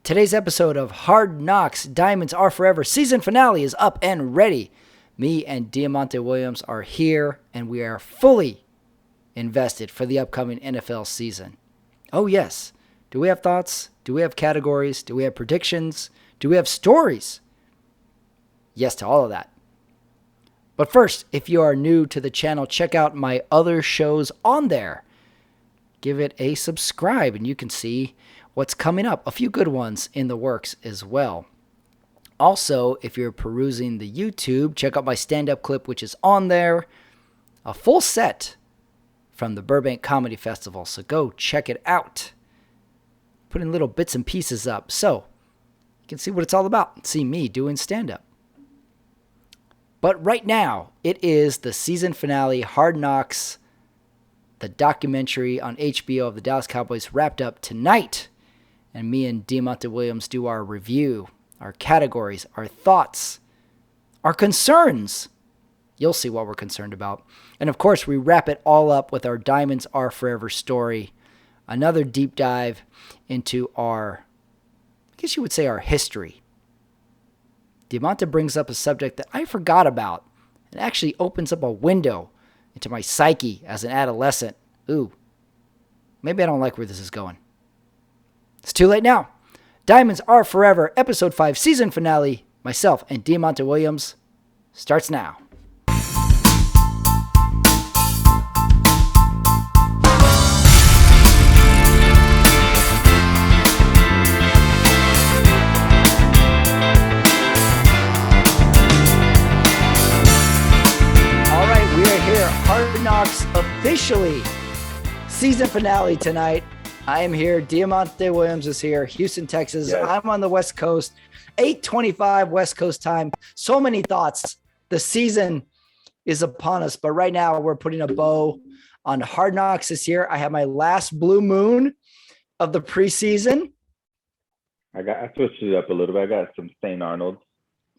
Today's episode of Hard Knocks Diamonds Are Forever season finale is up and ready. Me and Diamante Williams are here, and we are fully invested for the upcoming NFL season. Oh yes, do we have thoughts? Do we have categories? Do we have predictions? Do we have stories? Yes to all of that. But first, if you are new to the channel, check out my other shows on there. Give it a subscribe, and you can see what's coming up. A few good ones in the works as well. Also, if you're perusing the YouTube, check out my stand-up clip, which is on there. A full set from the Burbank Comedy Festival, so go check it out. Putting little bits and pieces up, so you can see what it's all about. See me doing stand-up. But right now, it is the season finale, Hard Knocks, the documentary on HBO of the Dallas Cowboys, wrapped up tonight. And me and Diamante Williams do our review, our categories, our thoughts, our concerns. You'll see what we're concerned about. And of course, we wrap it all up with our Diamonds Are Forever story. Another deep dive into our, I guess you would say, our history. Diamante brings up a subject that I forgot about. It actually opens up a window into my psyche as an adolescent. Ooh, maybe I don't like where this is going. It's too late now. Diamonds Are Forever, Episode 5, Season Finale, myself and Diamante Williams, starts now. All right, we are here. Hard Knocks officially. Season finale tonight. I am here. Diamante Williams is here. Houston, Texas. Yes. I'm on the West Coast. 8:25 West Coast time. So many thoughts. The season is upon us, but right now we're putting a bow on Hard Knocks this year. I have my last blue moon of the preseason. I switched it up a little bit. I got some St. Arnold.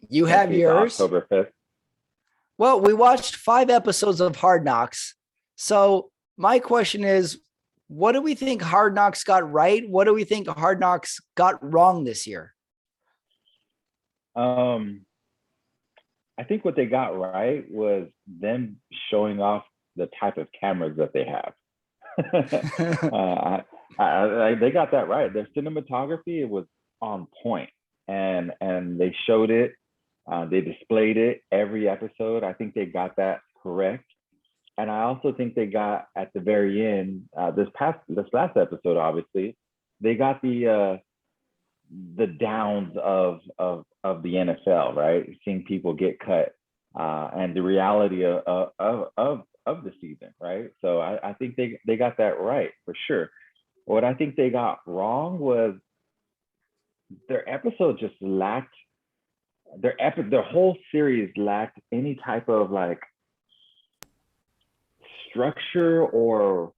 You have yours. October 5th. Well, we watched 5 episodes of Hard Knocks. So my question is, what do we think Hard Knocks got right? What do we think Hard Knocks got wrong this year? I think what they got right was them showing off the type of cameras that they have. They got that right. Their cinematography, it was on point, and they showed it. They displayed it every episode. I think they got that correct. And I also think they got at the very end, this last episode, obviously, they got the downs of the NFL, right? Seeing people get cut, and the reality of the season, right? So I think they got that right for sure. What I think they got wrong was their episode just lacked their whole series lacked any type of like structure or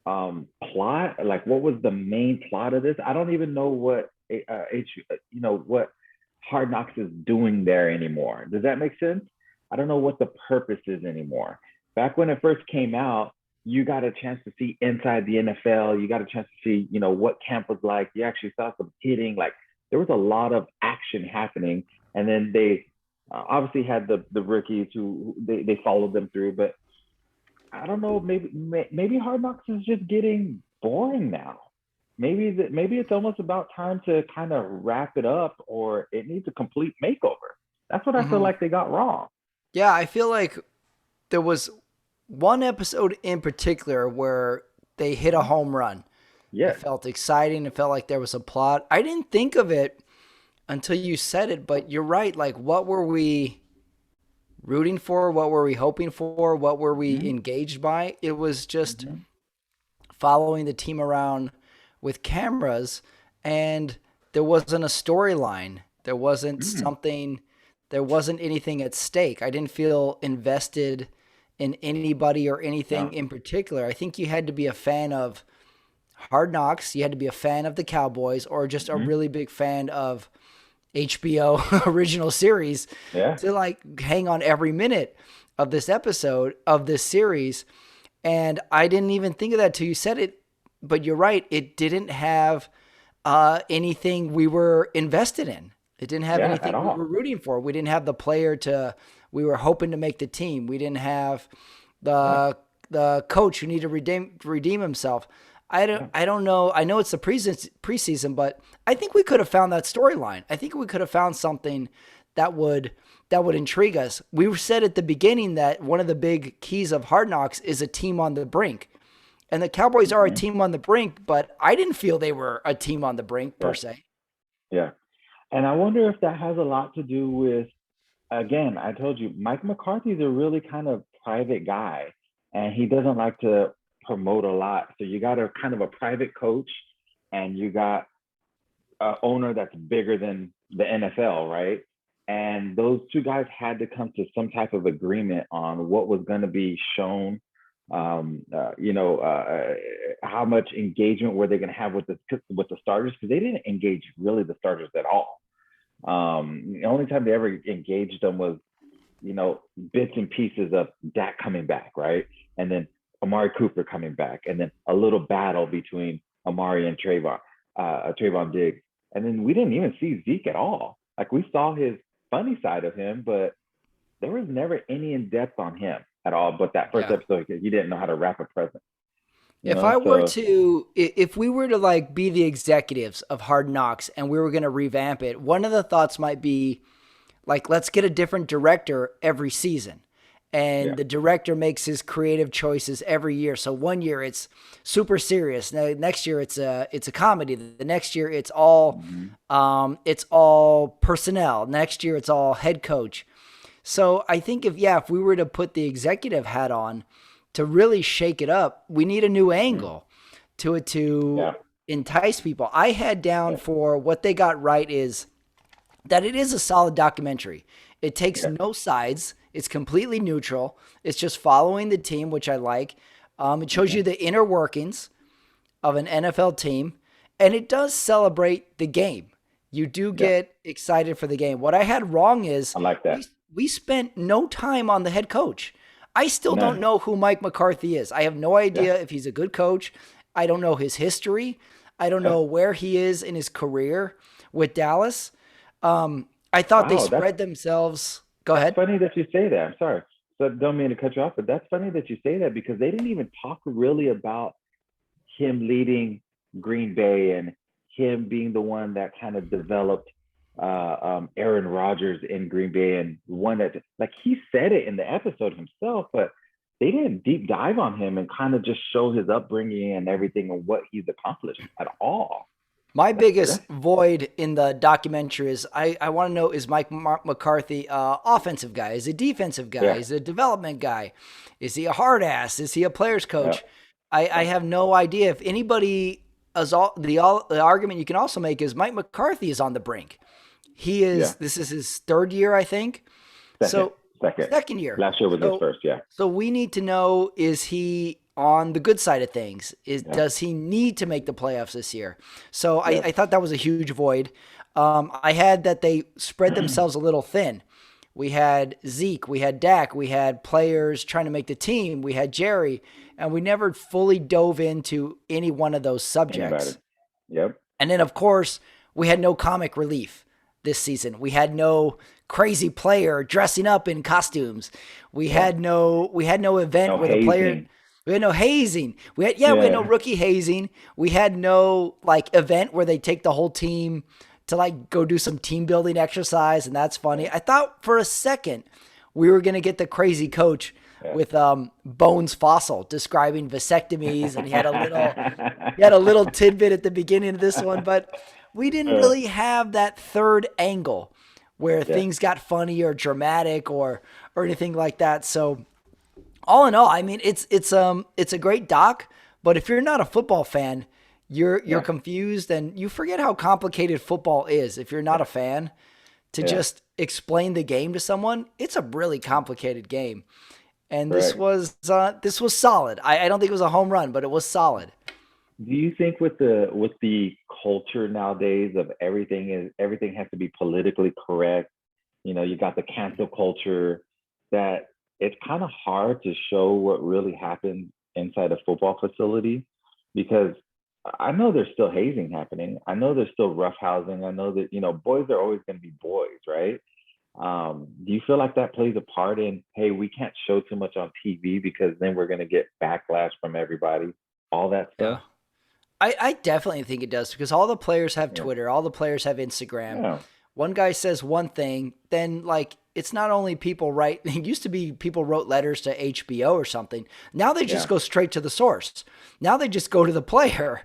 plot. Like, what was the main plot of this? I don't even know what what Hard Knocks is doing there anymore. Does that make sense? I don't know what the purpose is anymore. Back when it first came out, you got a chance to see inside the NFL. You got a chance to see, what camp was like. You actually saw some hitting. Like, there was a lot of action happening. And then they obviously had the rookies who they followed them through, but I don't know, maybe Hard Knocks is just getting boring now. Maybe it's almost about time to kind of wrap it up, or it needs a complete makeover. That's what I feel like they got wrong. Yeah, I feel like there was one episode in particular where they hit a home run. Yeah. It felt exciting. It felt like there was a plot. I didn't think of it until you said it, but you're right. Like, what were we rooting for? What were we hoping for? What were we engaged by? It was just following the team around with cameras, and there wasn't a storyline. There wasn't there wasn't anything at stake. I didn't feel invested in anybody or anything in particular. I think you had to be a fan of Hard Knocks. You had to be a fan of the Cowboys, or just a really big fan of HBO original series to like hang on every minute of this episode of this series. And I didn't even think of that till you said it, but you're right. It didn't have anything we were invested in. It didn't have Yeah, at anything we were all. rooting for. We didn't have the player to we were hoping to make the team. We didn't have Yeah, the coach who needed to redeem himself. yeah, I don't know. I know it's the preseason, but I think we could have found that storyline. I think we could have found something that would intrigue us. We said at the beginning that one of the big keys of Hard Knocks is a team on the brink. And the Cowboys are a hmm team on the brink, but I didn't feel they were a team on the brink per yeah, se. yeah. And I wonder if that has a lot to do with, again, I told you, Mike McCarthy's a really kind of private guy, and he doesn't like to promote a lot. So you got a kind of a private coach, and you got a owner that's bigger than the NFL, right? And those two guys had to come to some type of agreement on what was going to be shown. How much engagement were they going to have with the starters? Because they didn't engage really the starters at all. The only time they ever engaged them was, bits and pieces of Dak coming back, right? And then Amari Cooper coming back, and then a little battle between Amari and Trayvon Diggs. And then we didn't even see Zeke at all. Like we saw his funny side of him, but there was never any in depth on him at all. But that first Yeah. episode, he didn't know how to wrap a present, So If we were to like be the executives of Hard Knocks and we were going to revamp it, one of the thoughts might be like, let's get a different director every season. And yeah, the director makes his creative choices every year. So one year it's super serious. Now, next year it's a comedy. The next year mm-hmm. it's all personnel. Next year it's all head coach. So I think if we were to put the executive hat on to really shake it up, we need a new Mm-hmm. angle to it to Yeah, entice people. I had down yeah, for what they got right is that it is a solid documentary. It takes yeah, no sides. It's completely neutral. It's just following the team, which I like. It shows okay, you the inner workings of an NFL team, and it does celebrate the game. You do yeah. get excited for the game. What I had wrong is I like that. we spent no time on the head coach. I still don't None. know who Mike McCarthy is. I have no Yeah, idea if he's a good coach. I don't know his history. I don't yeah. know where he is in his career with Dallas. I thought they Wow, that's spread themselves. Go That's ahead. funny that you say that. I'm sorry. So don't mean to cut you off, but that's funny that you say that because they didn't even talk really about him leading Green Bay and him being the one that kind of developed Aaron Rodgers in Green Bay and one that like he said it in the episode himself, but they didn't deep dive on him and kind of just show his upbringing and everything and what he's accomplished at all. My That's biggest void in the documentary is I want to know, is Mike McCarthy offensive guy? Is he a defensive guy? yeah, Is he a development guy? Is he a hard ass? Is he a player's yeah, coach? I have no idea. If anybody is the argument you can also make is Mike McCarthy is on the brink. He yeah. is. This is his third year, I think. Second, So second. second year. Last year was his So first. Yeah, we need to know, is he on the good side of things? yeah, Does he need to make the playoffs this year? So yeah. I thought that was a huge void. I had that they spread themselves a little thin. We had Zeke, we had Dak, we had players trying to make the team, we had Jerry, and we never fully dove into any one of those Anybody. subjects. Yep. And then, of course, we had no comic relief this season. We had no crazy player dressing up in costumes. Yeah. We had no event No where the player. hazing. We had no hazing. We had no Yeah. rookie hazing. We had no like event where they take the whole team to like go do some team building exercise, and that's funny. Yeah. I thought for a second we were gonna get the crazy coach Yeah. with Bones Fossil describing vasectomies, and he had a little tidbit at the beginning of this one, but we didn't uh, really have that third angle where yeah. things got funny or dramatic or anything like that. So all in all, I mean, it's a great doc, but if you're not a football fan, you're Yeah. confused and you forget how complicated football is. If you're not a Yeah. fan, to Yeah. just explain the game to someone, it's a really complicated game. And Correct. this was solid. I don't think it was a home run, but it was solid. Do you think with the culture nowadays of everything has to be politically correct? You got the cancel culture that it's kind of hard to show what really happens inside a football facility because I know there's still hazing happening. I know there's still roughhousing. I know that, boys are always going to be boys, right? Do you feel like that plays a part in, hey, we can't show too much on TV because then we're going to get backlash from everybody, all that Yeah. stuff? I definitely think it does because all the players have Yeah. Twitter, all the players have Instagram. Yeah. One guy says one thing, then like it's not only people write. It used to be people wrote letters to HBO or something. Now they just Yeah. go straight to the source. Now they just go to the player,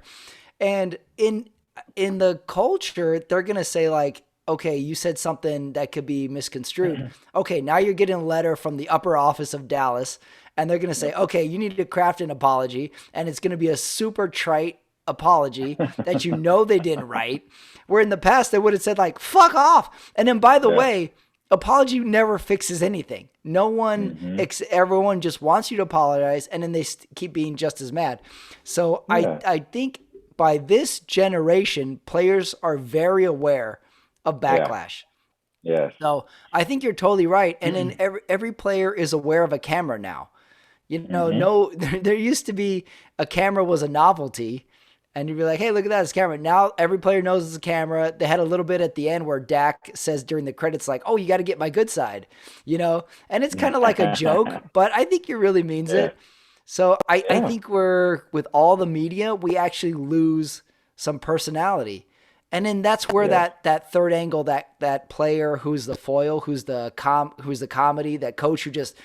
and in the culture, they're gonna say like, okay, you said something that could be misconstrued. Okay, now you're getting a letter from the upper office of Dallas, and they're gonna say, Yep. okay, you need to craft an apology, and it's gonna be a super trite apology that they didn't write. Where in the past they would have said like "fuck off," and then by the Yeah. way, apology never fixes anything. No one, Mm-hmm. everyone just wants you to apologize, and then they keep being just as mad. So I Yeah. I think by this generation, players are very aware of Yeah. backlash. Yes. So I think you're totally right, and then every player is aware of a camera now. Mm-hmm. No, there used to be a camera was a novelty, and you'd be like, "Hey, look at that, it's a camera." Now every player knows it's a camera. They had a little bit at the end where Dak says during the credits, like, "Oh, you got to get my good side," and it's kind of like a joke, but I think he really means Yeah. it. So I Yeah. think we're with all the media, we actually lose some personality. And then that's where Yes. that third angle, that player who's the foil, who's the comedy, that coach who just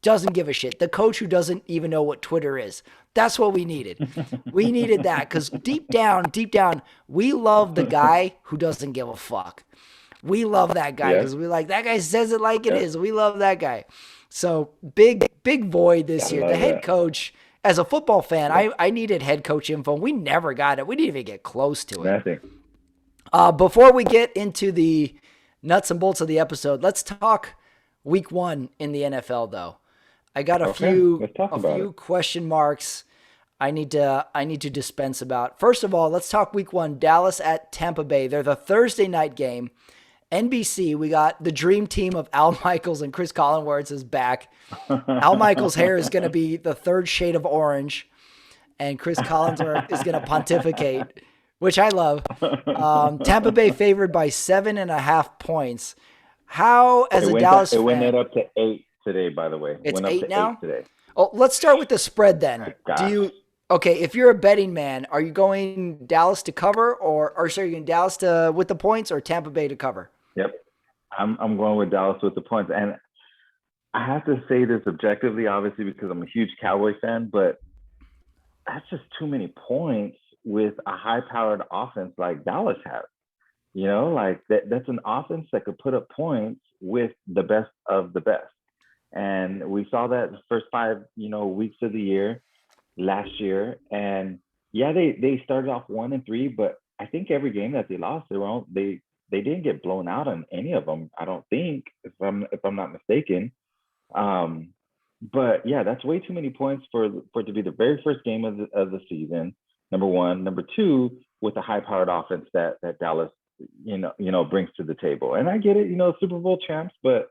doesn't give a shit. The coach who doesn't even know what Twitter is. That's what we needed. We needed that because deep down, we love the guy who doesn't give a fuck. We love that guy Yes. because we like that guy says it like it Yep. is. We love that guy. So big void I this year. The love head that. coach, as a football fan, Yep. I needed head coach info. We never got it. We didn't even get close to it. Nothing. Before we get into the nuts and bolts of the episode, let's talk week 1 in the NFL though. I got Okay. Let's talk a about few it. question marks I need to dispense about. First of all, let's talk week 1, Dallas at Tampa Bay. They're the Thursday night game. NBC, we got the dream team of Al Michaels and Chris Collinsworth is back. Al Michaels' hair is going to be the third shade of orange, and Chris Collinsworth is going to pontificate, which I love. Tampa Bay favored by 7.5 points. How, as a Dallas It went fan, up to 8 today, by the way. It it's went up 8 to 8 now? today. Oh, let's start with the spread then. Gosh. Okay, if you're a betting man, are you going Dallas to cover or sorry, you going Dallas to with the points or Tampa Bay to cover? Yep. I'm going with Dallas with the points. And I have to say this objectively, obviously, because I'm a huge Cowboy fan, but that's just too many points with a high powered offense like Dallas has. Like that's an offense that could put up points with the best of the best. And we saw that the first 5, weeks of the year last year. And yeah, they started off 1-3, but I think every game that they lost, they didn't get blown out on any of them. I don't think, if I'm not mistaken. Um, but yeah, that's way too many points for it to be the very first game of the season. Number one, number two, with a high powered offense that Dallas brings to the table. And I get it, Super Bowl champs, but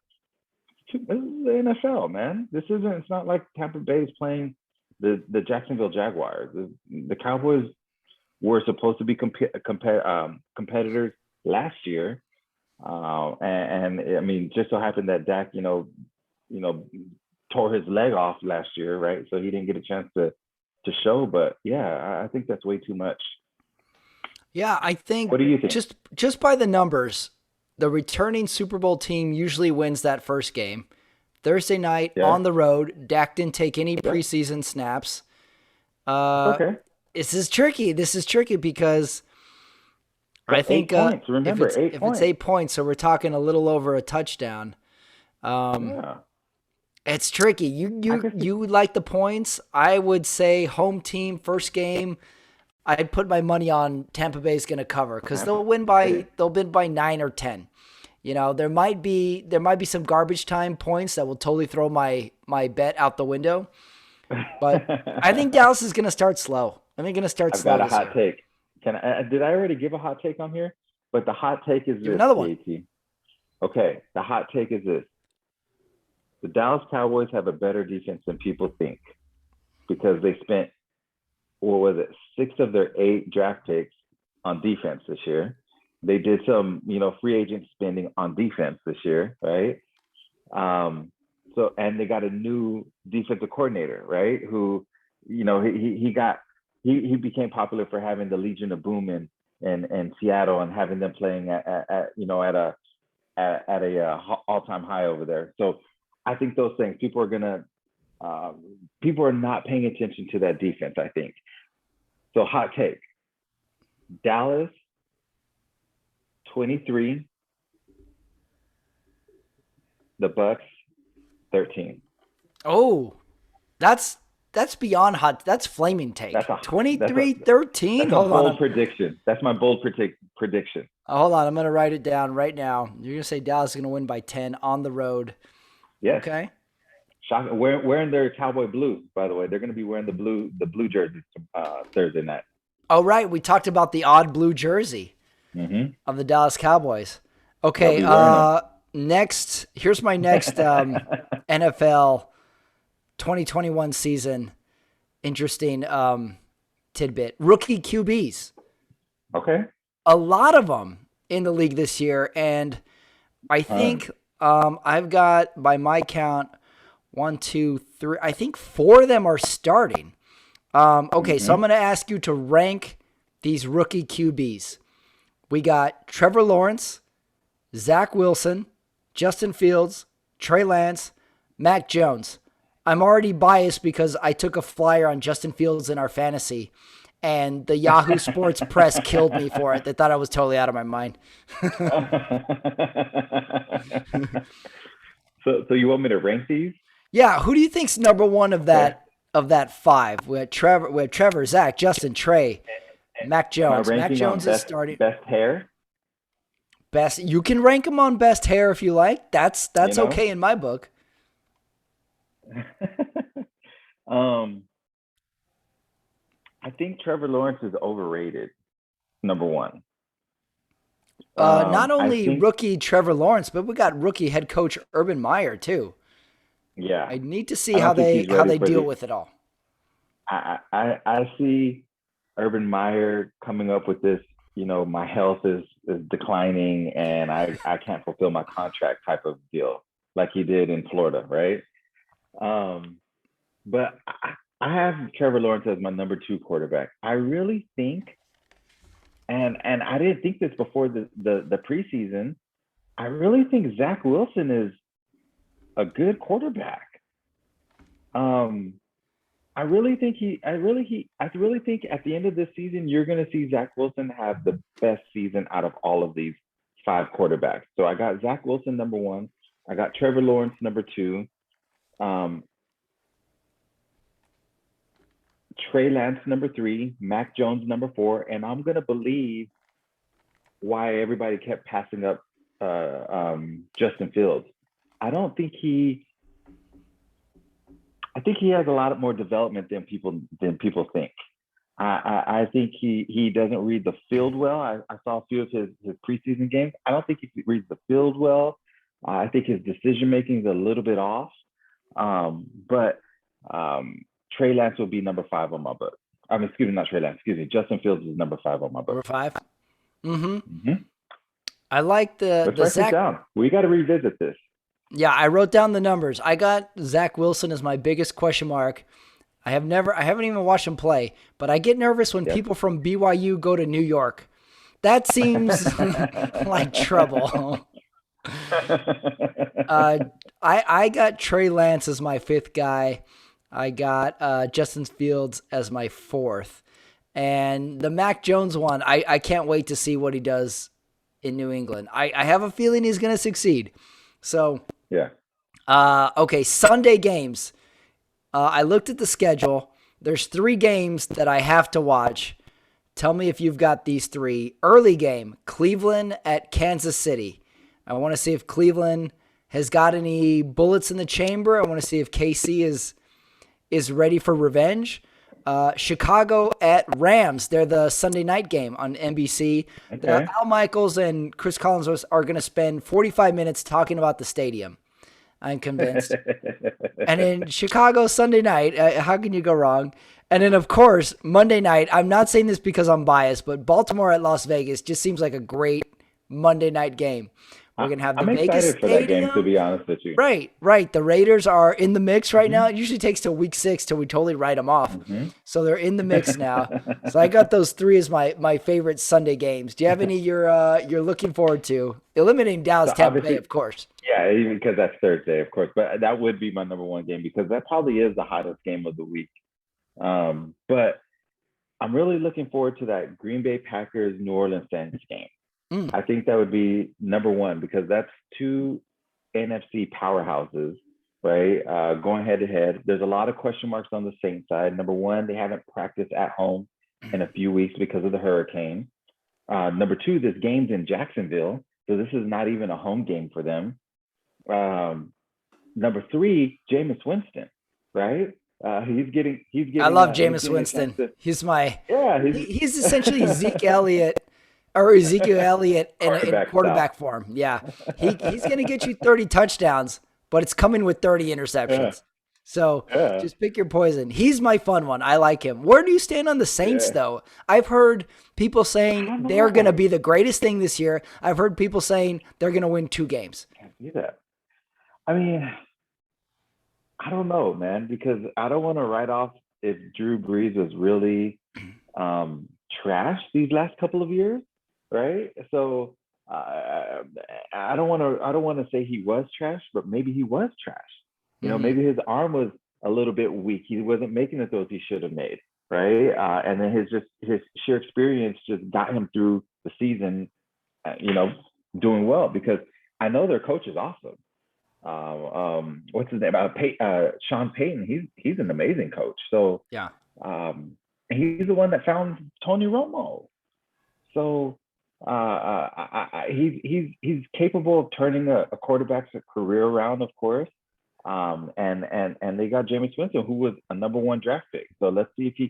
this is the NFL, man. It's not like Tampa Bay is playing the Jacksonville Jaguars. The Cowboys were supposed to be competitors last year. And I mean, just so happened that Dak, tore his leg off last year, right? So he didn't get a chance to show. But yeah, I think that's way too much. Yeah, I think What do you think? just by the numbers, the returning Super Bowl team usually wins that first game. Thursday night Yeah. on the road, Dak didn't take any Yeah. preseason snaps. Okay. This is tricky. This is tricky because I But think 8 points. if Remember, it's 8 points. 8 points, so we're talking a little over a touchdown. Yeah. It's tricky. You would like the points. I would say home team first game. I'd put my money on Tampa Bay's going to cover because they'll win by 9 or 10. There might be some garbage time points that will totally throw my bet out the window. But I think Dallas is going to start slow. I think going to start I've slow. got a this hot year. take. Did I already give a hot take on here? But the hot take is Give this, another one. JT. Okay, the hot take is this. The Dallas Cowboys have a better defense than people think because they spent what was it, 6 of their 8 draft picks on defense this year. They did some, free agent spending on defense this year, right? And they got a new defensive coordinator, right? Who, he became popular for having the Legion of Boom in Seattle and having them playing at a all-time high over there. So I think those things, people are not paying attention to that defense, I think. So hot take, Dallas 23, the Bucks 13. Oh, that's beyond hot. That's flaming take. 23-13. That's a bold prediction. That's my bold prediction. Hold on, I'm going to write it down right now. You're going to say Dallas is going to win by 10 on the road. Yes. Okay. Shocking. Wearing their cowboy blue, by the way. They're going to be wearing the blue jerseys Thursday night. Oh, right. We talked about the odd blue jersey of the Dallas Cowboys. Okay. Next, here's my next NFL 2021 season interesting tidbit. Rookie QBs. Okay. A lot of them in the league this year, and I think I've got, by my count, 1, 2, 3. I think 4 of them are starting. Okay, so I'm going to ask you to rank these rookie QBs. We got Trevor Lawrence, Zach Wilson, Justin Fields, Trey Lance, Mac Jones. I'm already biased because I took a flyer on Justin Fields in our fantasy, and the Yahoo Sports press killed me for it. They thought I was totally out of my mind. So you want me to rank these? Yeah, who do you think's number one of that 5? We have Trevor, Zach, Justin, Trey, Mac Jones. Mac Jones is starting. Best hair. Best. You can rank them on best hair if you like. That's okay in my book. I think Trevor Lawrence is overrated. Number one. Not only rookie Trevor Lawrence, but we got rookie head coach Urban Meyer too. Yeah, I need to see how they deal with it all. I see Urban Meyer coming up with this. My health is declining, and I can't fulfill my contract type of deal, like he did in Florida, right? But I have Trevor Lawrence as my number 2 quarterback. I really think, and I didn't think this before the preseason, I really think Zach Wilson is a good quarterback. I really think at the end of this season, you're going to see Zach Wilson have the best season out of all of these 5 quarterbacks. So I got Zach Wilson number 1. I got Trevor Lawrence number 2. Trey Lance number 3, Mac Jones number 4, and I'm gonna believe why everybody kept passing up Justin Fields. I think he has a lot more development than people think. I think he doesn't read the field well. I saw a few of his preseason games. I don't think he reads the field well. I think his decision making is a little bit off. But Trey Lance will be number 5 on my book. Excuse me, not Trey Lance. Excuse me. Justin Fields is number 5 on my book. Number 5? Mm-hmm. I like Let's write this down. We got to revisit this. Yeah, I wrote down the numbers. I got Zach Wilson as my biggest question mark. I haven't even watched him play, but I get nervous when people from BYU go to New York. That seems like trouble. I got Trey Lance as my 5th guy. I got Justin Fields as my 4th. And the Mac Jones one, I can't wait to see what he does in New England. I have a feeling he's going to succeed. So, yeah. Okay, Sunday games. I looked at the schedule. There's 3 games that I have to watch. Tell me if you've got these 3. Early game, Cleveland at Kansas City. I want to see if Cleveland has got any bullets in the chamber. I want to see if KC is ready for revenge. Chicago at Rams. They're the Sunday night game on NBC. Okay. Al Michaels and Chris Collinsworth are going to spend 45 minutes talking about the stadium. I'm convinced. And in Chicago Sunday night, how can you go wrong? And then, of course, Monday night, I'm not saying this because I'm biased, but Baltimore at Las Vegas just seems like a great Monday night game. We're going to have the I'm Vegas excited for that game, to Stadium. be honest with you. Right. The Raiders are in the mix right now. Hmm. It usually takes till week 6 till we totally write them off. Hmm. So they're in the mix now. So I got those three as my favorite Sunday games. Do you have any you're looking forward to? Eliminating Dallas So Tampa Bay, obviously, of course. yeah, even because that's Thursday, of course. But that would be my number one game because that probably is the hottest game of the week. But I'm really looking forward to that Green Bay Packers New Orleans Saints game. Mm. I think that would be number one because that's two NFC powerhouses, right? Going head to head. There's a lot of question marks on the Saints side. Number one, they haven't practiced at home in a few weeks because of the hurricane. Number two, this game's in Jacksonville, so this is not even a home game for them. Number three, Jameis Winston, right? He's I getting love he's Jameis getting a chance Winston. to, He's my yeah, he's essentially Zeke Elliott or Ezekiel Elliott in quarterback quarterback style. form. Yeah. He's going to get you 30 touchdowns, but it's coming with 30 Yeah, interceptions. So yeah, just pick your poison. He's my fun one. I like him. Where do you stand on the Saints, yeah. though? I've heard people I saying don't they're going to know. be the greatest thing this year. I've heard people saying they're going to win 2 games. Can't see that. I mean, I don't know, man, because I don't want to write off if Drew Brees was really um, trash these last couple of years, right? So I don't want to. I don't want to say he was trash, but maybe he was trash. Hmm. Maybe his arm was a little bit weak. He wasn't making the throws he should have made, right? And then his sheer experience just got him through the season, uh, you know, doing well because I know their coach is awesome. What's his name? Sean Payton. He's an amazing coach. So Yeah. um, he's the one that found Tony Romo. So he's capable of turning a quarterback's career around, of course. And they got Jameis Winston, who was a number one draft pick. So let's see if he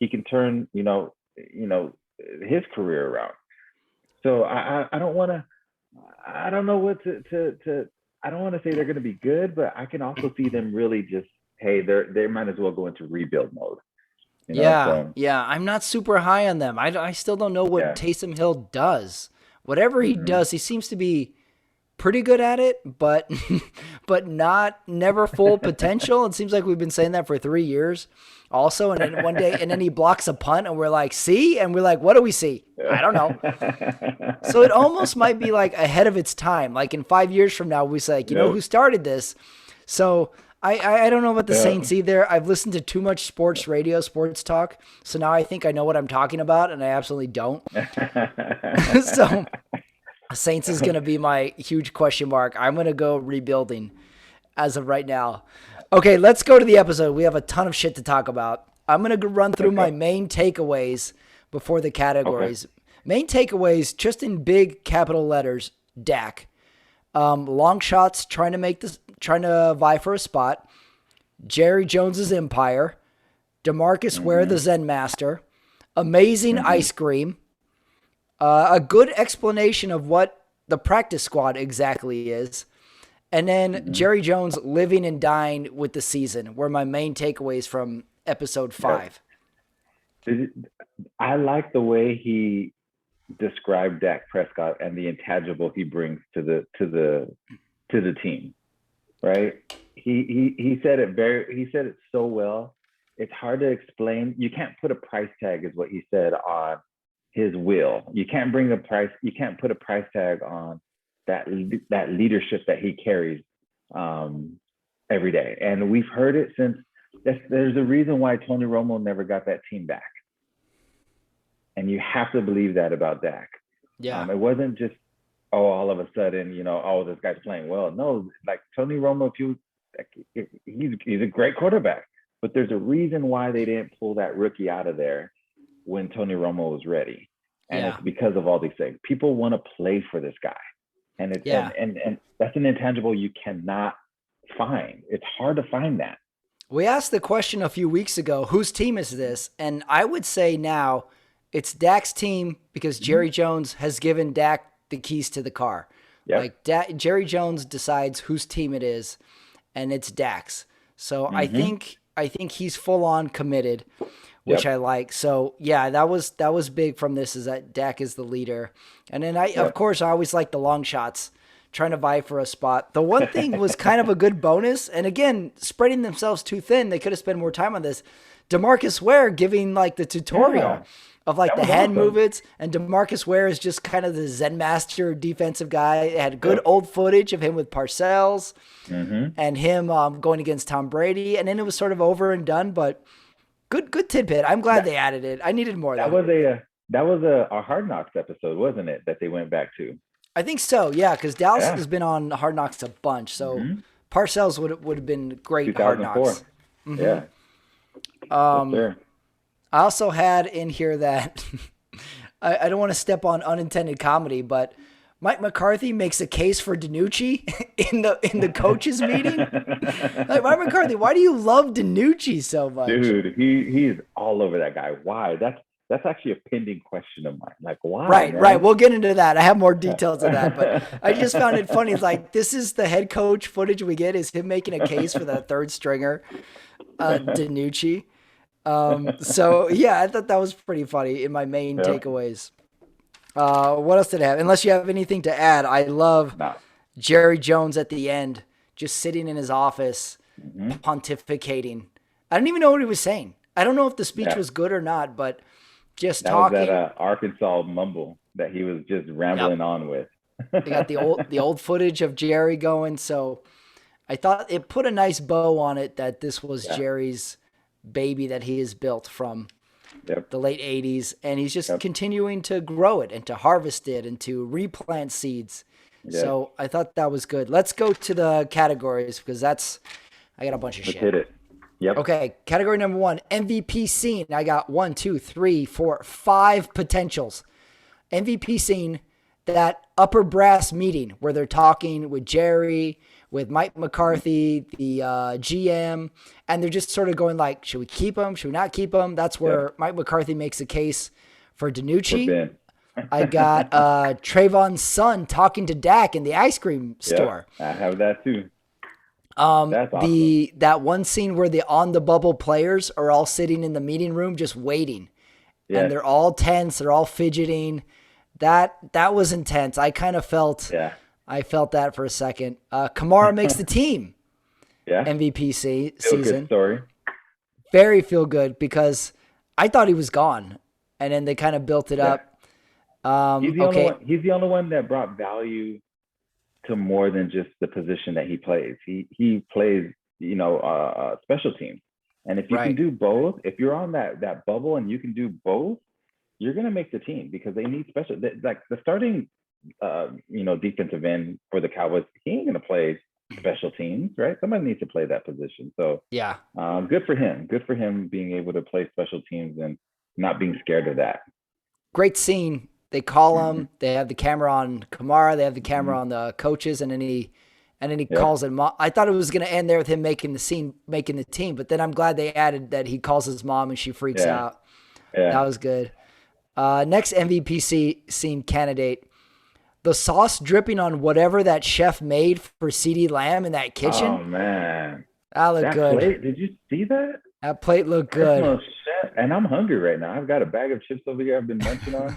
can turn his career around. So I don't want to. I don't know what to. I don't want to say they're going to be good, but I can also see them really just hey, they might as well go into rebuild mode. Yeah, So yeah. I'm not super high on them. I still don't know what yeah. Taysom Hill does. Whatever he Hmm. does, he seems to be pretty good at it, but but not never full potential. It seems like we've been saying that for 3 years. Also, and then one day, and then he blocks a punt, and we're like, "See?" And we're like, "What do we see? I don't know." So it almost might be like ahead of its time. Like in 5 years from now, we say, like, you know Yep. who started this? So I don't know about the Yeah. Saints either. I've listened to too much sports radio, sports talk. So now I think I know what I'm talking about, and I absolutely don't. So Saints is going to be my huge question mark. I'm going to go rebuilding as of right now. Okay, let's go to the episode. We have a ton of shit to talk about. I'm going to run through Let's my go. main takeaways before the Okay. categories. Main takeaways, just in big capital letters, Dak. Long shots trying to vie for a spot. Jerry Jones's empire. DeMarcus Ware the Hmm. Zen Master. Amazing Hmm. ice cream. A good explanation of what the practice squad exactly is. And then Hmm. Jerry Jones living and dying with the season were my main takeaways from episode Yep. 5. I like the way he described Dak Prescott and the intangible he brings to the team. Right? He said it so well. It's hard to explain. You can't put a price tag, is what he said, on his will. You can't put a price tag on that leadership that he carries um, every day. And we've heard it since. There's a reason why Tony Romo never got that team back, and you have to believe that about Dak. Yeah. It wasn't just all of a sudden, oh, this guy's playing well. No, like Tony Romo, he's a great quarterback, but there's a reason why they didn't pull that rookie out of there when Tony Romo was ready, and Yeah. it's because of all these things. People want to play for this guy, and it's Yeah. and that's an intangible you cannot find. It's hard to find that. We asked the question a few weeks ago, whose team is this? And I would say now it's Dak's team because Mm-hmm. Jerry Jones has given Dak the keys to the car. Yep. Like Jerry Jones decides whose team it is, and it's Dak's. So I Mm-hmm. think I think he's full on committed, which Yep. I like. So yeah, that was big from this is that Dak is the leader, and then of Yep. course I always like the long shots, trying to vie for a spot. The one thing was kind of a good bonus, and again spreading themselves too thin. They could have spent more time on this. Demarcus Ware giving like the tutorial Yeah. of like That the was hand awesome. movements, and Demarcus Ware is just kind of the Zen master defensive guy. It had good Yep. old footage of him with Parcells Mm-hmm. and him going against Tom Brady, and then it was sort of over and done. But good tidbit. I'm glad That they added it. I needed more that though. was a Hard Knocks episode, wasn't it? That they went back to. I think so. Yeah, because Dallas Yeah. has been on Hard Knocks a bunch, so Mm-hmm. Parcells would have been great Hard 2004. Knocks. Hmm. Yeah. Yes, sir. I also had in here that I don't want to step on unintended comedy, but Mike McCarthy makes a case for DiNucci in the coaches meeting. Like Mike McCarthy, why do you love DiNucci so much? Dude, he's all over that guy. Why? That's actually a pending question of mine. Like, why, Right, right. man? We'll get into that. I have more details of that, but I just found Yeah. it funny. It's like this is the head coach footage we get is him making a case for the third stringer, DiNucci. So yeah, I thought that was pretty funny in my main Yep. takeaways. What else did I have? Unless you have anything to add, I love No. Jerry Jones at the end, just sitting in his office, Hmm. pontificating. I don't even know what he was saying. I don't know if the speech Yeah. was good or not, but just That was that talking. Arkansas mumble that he was just Yep. rambling on with. They got the old footage of Jerry going, so I thought it put a nice bow on it that this was Yeah. Jerry's baby that he has built from Yep. the late 80s, and he's just Yep. continuing to grow it and to harvest it and to replant seeds. Yes. So I thought that was good. Let's go to the categories because I got a bunch of Let's shit. hit it. Yep. Okay, category number one, MVP scene. I got one, two, three, four, five potentials. MVP scene, that upper brass meeting where they're talking with Jerry, with Mike McCarthy, the GM, and they're just sort of going like, should we keep him? Should we not keep him? That's Yep. where Mike McCarthy makes a case for For DiNucci. Ben. I got Trayvon's son talking to Dak in the ice cream Yep. store. I have that too. That's awesome. That one scene where the on the bubble players are all sitting in the meeting room just waiting, and Yes. they're all tense, they're all fidgeting. That was intense. Yeah. I felt that for a second. Kamara makes the team Yeah. MVP Still a good season. story. Very feel good because I thought he was gone, and then they kind of built it Yeah. up. He's the only Okay, one. He's the only one that brought value to more than just the position that he plays. He plays, special teams. And if you can right. do both, if you're on that bubble and you can do both, you're gonna make the team because they need special. Like the starting, defensive end for the Cowboys, he ain't gonna play special teams, right? Somebody needs to play that position. So Yeah. good for him. Good for him being able to play special teams and not being scared of that. Great scene. They call Mm-hmm. him. They have the camera on Kamara. They have the Mm-hmm. camera on the coaches, and then he Yep. calls him. I thought it was going to end there with him making the scene, making the team. But then I'm glad they added that he calls his mom and she freaks Yeah. out. That Yeah. was good. Next MVP scene candidate. The sauce dripping on whatever that chef made for CD Lamb in that kitchen. Oh man, That looked that good. plate! Did you see that? That plate looked good. Personal chef, and I'm hungry right now. I've got a bag of chips over here. I've been munching on.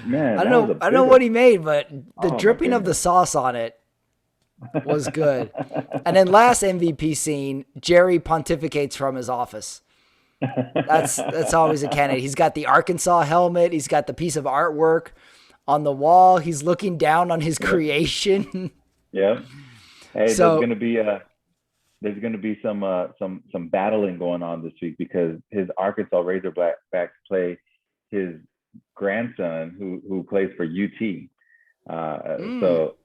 Man, I don't that was know. a I don't know big what one. he made, but the Oh my dripping of the goodness. sauce on it was good. And then last MVP scene, Jerry pontificates from his office. That's always a candidate. He's got the Arkansas helmet. He's got the piece of artwork on the wall. He's looking down on his Yep. creation. Yeah. Hey, So there's gonna be some battling going on this week because his Arkansas Razorbacks play his grandson who plays for UT. mm, So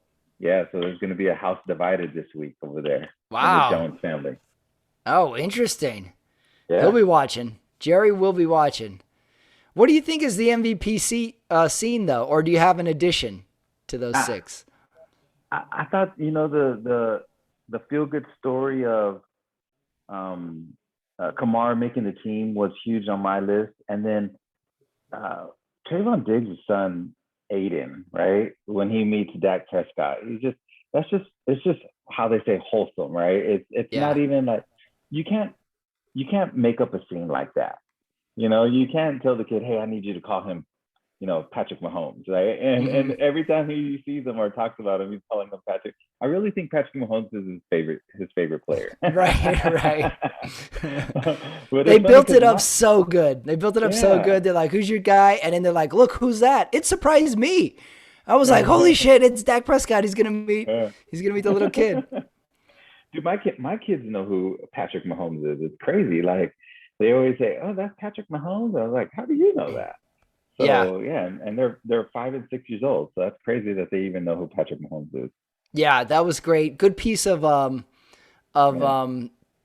yeah, so there's gonna be a house divided this week over there in the wow. Jones family. Oh, interesting. He'll Yeah. be watching. Jerry will be watching. What do you think is the MVP scene though, or do you have an addition to those I, six? I thought the feel good story of Kamara making the team was huge on my list, and then uh, Trayvon Diggs' son Aiden, right, when he meets Dak Prescott, it's just how they say wholesome, right? It's not Yeah. even like you can't. you can't make up a scene like that. You know, you can't tell the kid, hey, I need you to call him, Patrick Mahomes, right? And every time he sees him or talks about him, he's calling him Patrick. I really think Patrick Mahomes is his favorite player. Right. But They it's funny built it because up so good. They built it up so good. They're like, who's your guy? And then they're like, look, who's that? It surprised me. I was like, holy shit, it's Dak Prescott. He's gonna meet the little kid. Dude, my kids know who Patrick Mahomes is. It's crazy. Like they always say, "Oh, that's Patrick Mahomes." I was like, "How do you know that?" Yeah. So yeah, and they're 5 and 6 years old. So that's crazy that they even know who Patrick Mahomes is. Yeah, that was great. Good piece of Yeah.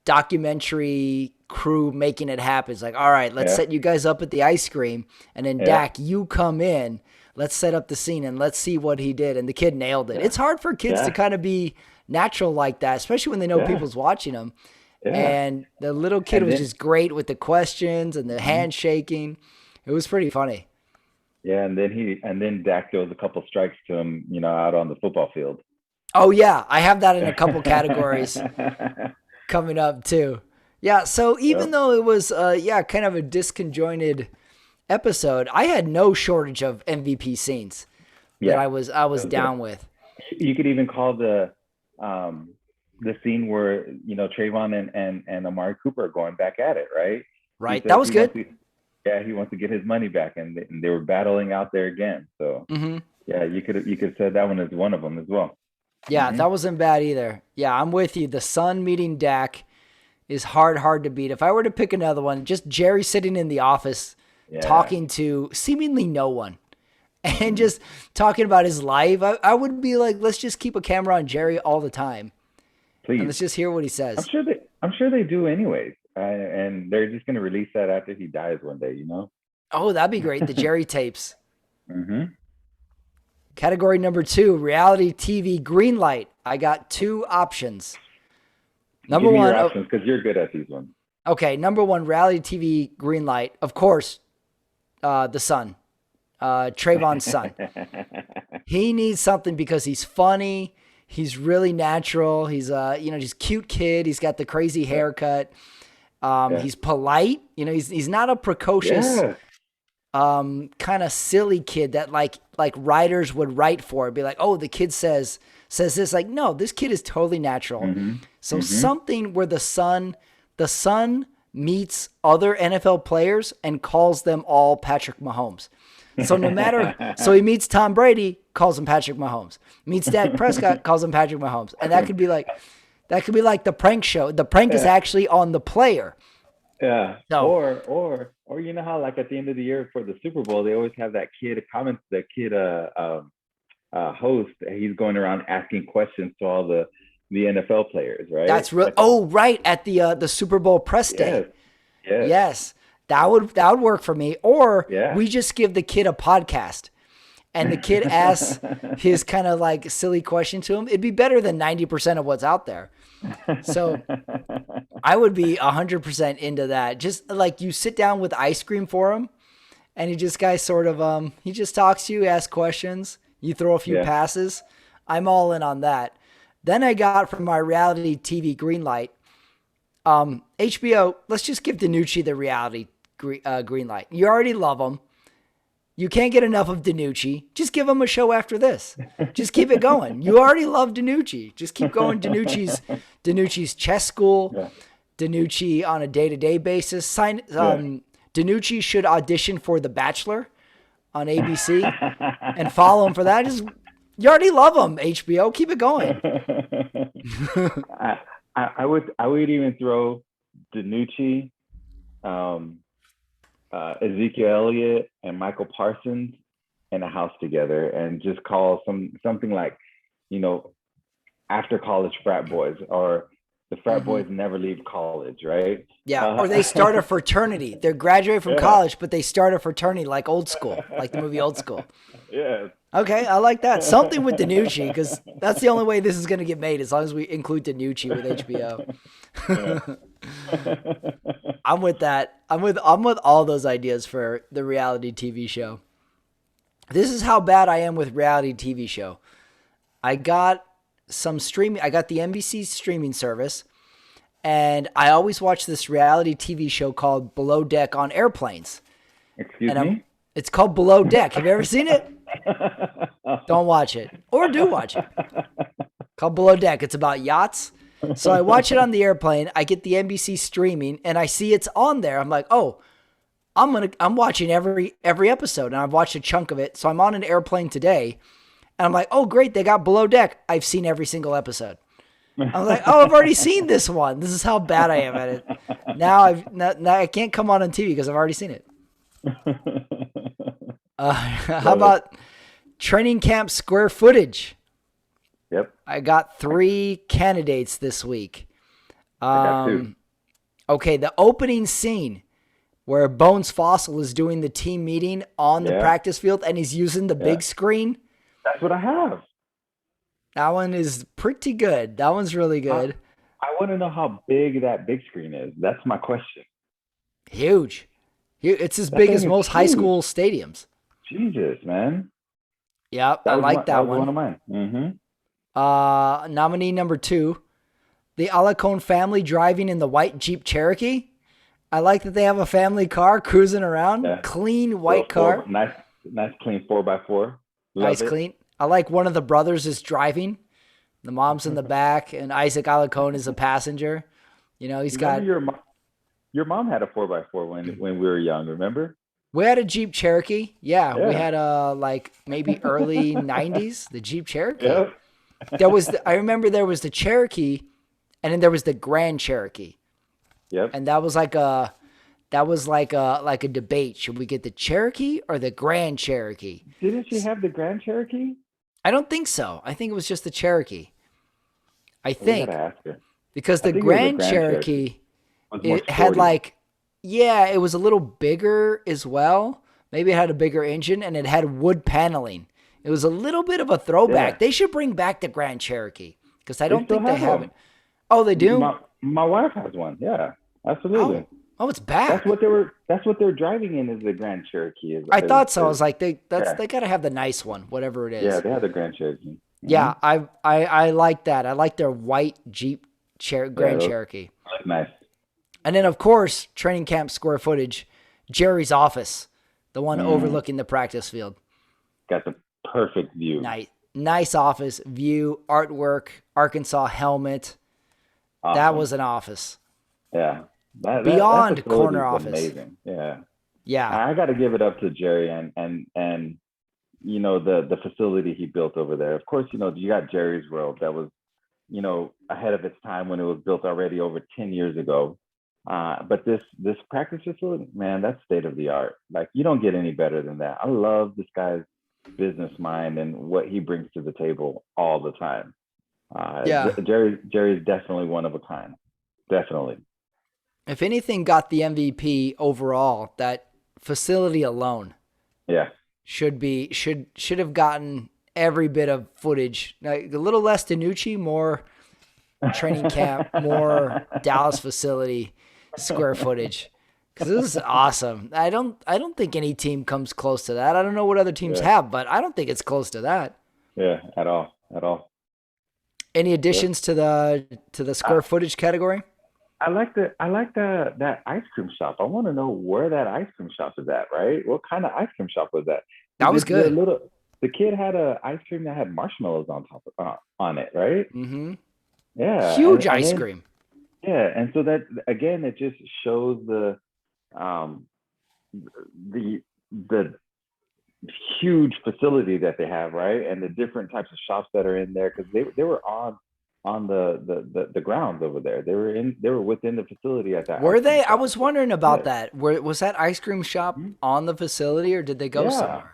documentary crew making it happen. It's like, all right, let's Yeah. set you guys up at the ice cream, and then Yeah. Dak, you come in. Let's set up the scene and let's see what he did. And the kid nailed it. Yeah. It's hard for kids to Yeah. kind of be natural like that, especially when they know Yeah. people's watching them. Yeah. And the little kid And was then just great with the questions and the mhm. handshaking. It was pretty funny. Yeah, and then Dak throws a couple strikes to him, out on the football field. Oh yeah, I have that in a couple categories coming up too. Yeah, so even Yep. though it was kind of a disconjointed episode, I had no shortage of MVP scenes that Yeah. I was That was good. down with. You could even call the scene where Trayvon and Amari Cooper are going back at it, right? He Right? That says was good. he wants to get his money back, and they were battling out there again. So Hmm. yeah, you could say that one is one of them as well. Yeah, Hmm. that wasn't bad either. Yeah, I'm with you. The Sun meeting Dak is hard to beat. If I were to pick another one, just Jerry sitting in the office Yeah. talking to seemingly no one and Hmm. just talking about his life, I would be like, let's just keep a camera on Jerry all the time and Please, let's just hear what he I'm says. sure they I'm sure they do anyways, and they're just gonna release that after he dies one day, you know. Oh, that'd be great. The Jerry tapes. Hmm. Category number 2, reality TV green light. I got 2 options. Number Give me your one, options because you're good at these ones. okay, number 1, reality TV green light. Of course, the Sun, Trayvon's son. He needs something because he's funny. He's really natural. He's just cute kid. He's got the crazy Yeah. haircut. Yeah. He's polite. He's not a precocious Yeah. kind of silly kid that like writers would write for. It'd be like, oh, the kid says this. Like, no, this kid is totally natural. Hmm. So Hmm. something where the son meets other NFL players and calls them all Patrick Mahomes. So no matter, so he meets Tom Brady, calls him Patrick Mahomes. Meets Dak Prescott, calls him Patrick Mahomes. And that could be like the prank show. The prank is Yeah. actually on the player. Yeah. So Or you know how like at the end of the year for the Super Bowl they always have that kid host. He's going around asking questions to all the NFL players, right? that's real. Like, Oh, right, at the Super Bowl press yes, day. yes, Yes, that would work for me. Or yeah. we just give the kid a podcast, and the kid asks his kind of like silly question to him. It'd be better than 90% of what's out there. So I would be 100% into that. Just like you sit down with ice cream for him, and he just he just talks to you, asks questions, you throw a few Yeah. passes. I'm all in on that. Then I got from my reality TV green light, HBO. Let's just give DiNucci the reality green light. You already love him. You can't get enough of DiNucci. Just give him a show after this. Just keep it going. You already love DiNucci. Just keep going. DiNucci's chess school. Yeah. DiNucci on a day-to-day basis. DiNucci should audition for The Bachelor on ABC and follow him for that. You already love him, HBO. Keep it going. I would even throw DiNucci, um, Ezekiel Elliott, and Michael Parsons in a house together and just call something like, after college frat boys, or the frat boys never leave college, right? Yeah, or they start a fraternity. They're graduating from Yeah. college, but they start a fraternity like Old School, like the movie Old School. Yeah. Okay, I like that. Something with DiNucci, because that's the only way this is going to get made, as long as we include DiNucci with HBO. I'm with that. I'm with all those ideas for the reality TV show. This is how bad I am with reality TV show. I got some streaming. I got the NBC streaming service, and I always watch this reality TV show called Below Deck on airplanes. Excuse And me? it's called Below Deck. Have you ever seen it? Don't watch it, or do watch it. Called Below Deck. It's about yachts. So I watch it on the airplane. I get the NBC streaming, and I see it's on there. I'm like, oh, I'm watching every episode, and I've watched a chunk of it. So I'm on an airplane today, and I'm like, oh, great, they got Below Deck. I've seen every single episode. I was like, oh, I've already seen this one. This is how bad I am at it. Now I can't come on TV because I've already seen it. How about training camp square footage? Yep. I got 3 candidates this week. I got 2. Okay, the opening scene where Bones Fossil is doing the team meeting on the practice field and he's using the big screen. That's what I have. That one is pretty good. That one's really good. I want to know how big that big screen is. That's my question. Huge. It's as big as most high school stadiums. Jesus, man. Yep, I like that one. That was one of mine. Mm-hmm. Nominee number 2, the Alacone family driving in the white Jeep Cherokee. I like that they have a family car cruising around. Yeah. Clean white car. Nice clean 4x4. Nice clean. I like one of the brothers is driving. The mom's in the back, and Isaac Alacone is a passenger. You know, he's got. Your mom had a 4x4 when we were young. Remember? We had a Jeep Cherokee. Yeah. We had like maybe early '90s. The Jeep Cherokee. Yep. I remember there was the Cherokee, and then there was the Grand Cherokee. Yep. And that was like a debate. Should we get the Cherokee or the Grand Cherokee? Didn't she have the Grand Cherokee? I don't think so. I think it was just the Cherokee. I think. We gotta ask her. Because the Grand Cherokee it had it was a little bigger as well. Maybe it had a bigger engine and it had wood paneling. It was a little bit of a throwback. Yeah. They should bring back the Grand Cherokee because I don't think they have it. Oh, they do? My wife has one. Yeah, absolutely. Oh, it's back. That's what they were driving in, is the Grand Cherokee. I thought so. I was like, they gotta have the nice one, whatever it is. Yeah, they have the Grand Cherokee. Mm-hmm. Yeah, I like that. I like their white Jeep Grand Cherokee. Nice. And then, of course, training camp square footage, Jerry's office, the one overlooking the practice field. Got the perfect view. Nice office view, artwork, Arkansas helmet. Awesome. That was an office. Yeah. Beyond corner office. Amazing. Yeah. Yeah. I got to give it up to Jerry and you know, the facility he built over there. Of course, you know, you got Jerry's World that was, you know, ahead of its time when it was built already over 10 years ago. But this practice facility, man, that's state of the art. Like, you don't get any better than that. I love this guy's business mind and what he brings to the table all the time. Jerry's definitely one of a kind. Definitely. If anything got the MVP overall, that facility alone, should have gotten every bit of footage. Like, a little less Danucci, more training camp, more Dallas facility square footage. Because this is awesome. I don't think any team comes close to that. I don't know what other teams have, but I don't think it's close to that. Yeah, at all. Any additions to the square footage category? I like that ice cream shop. I want to know where that ice cream shop is at, right? What kind of ice cream shop was that? That was good. The kid had an ice cream that had marshmallows on it, right? Mm-hmm. Yeah. Huge ice cream. Yeah, and so that, again, it just shows the huge facility that they have, right? And the different types of shops that are in there, because they were on the grounds over there. They were within the facility at that. Were they? I was wondering about that. Was that ice cream shop on the facility, or did they go somewhere?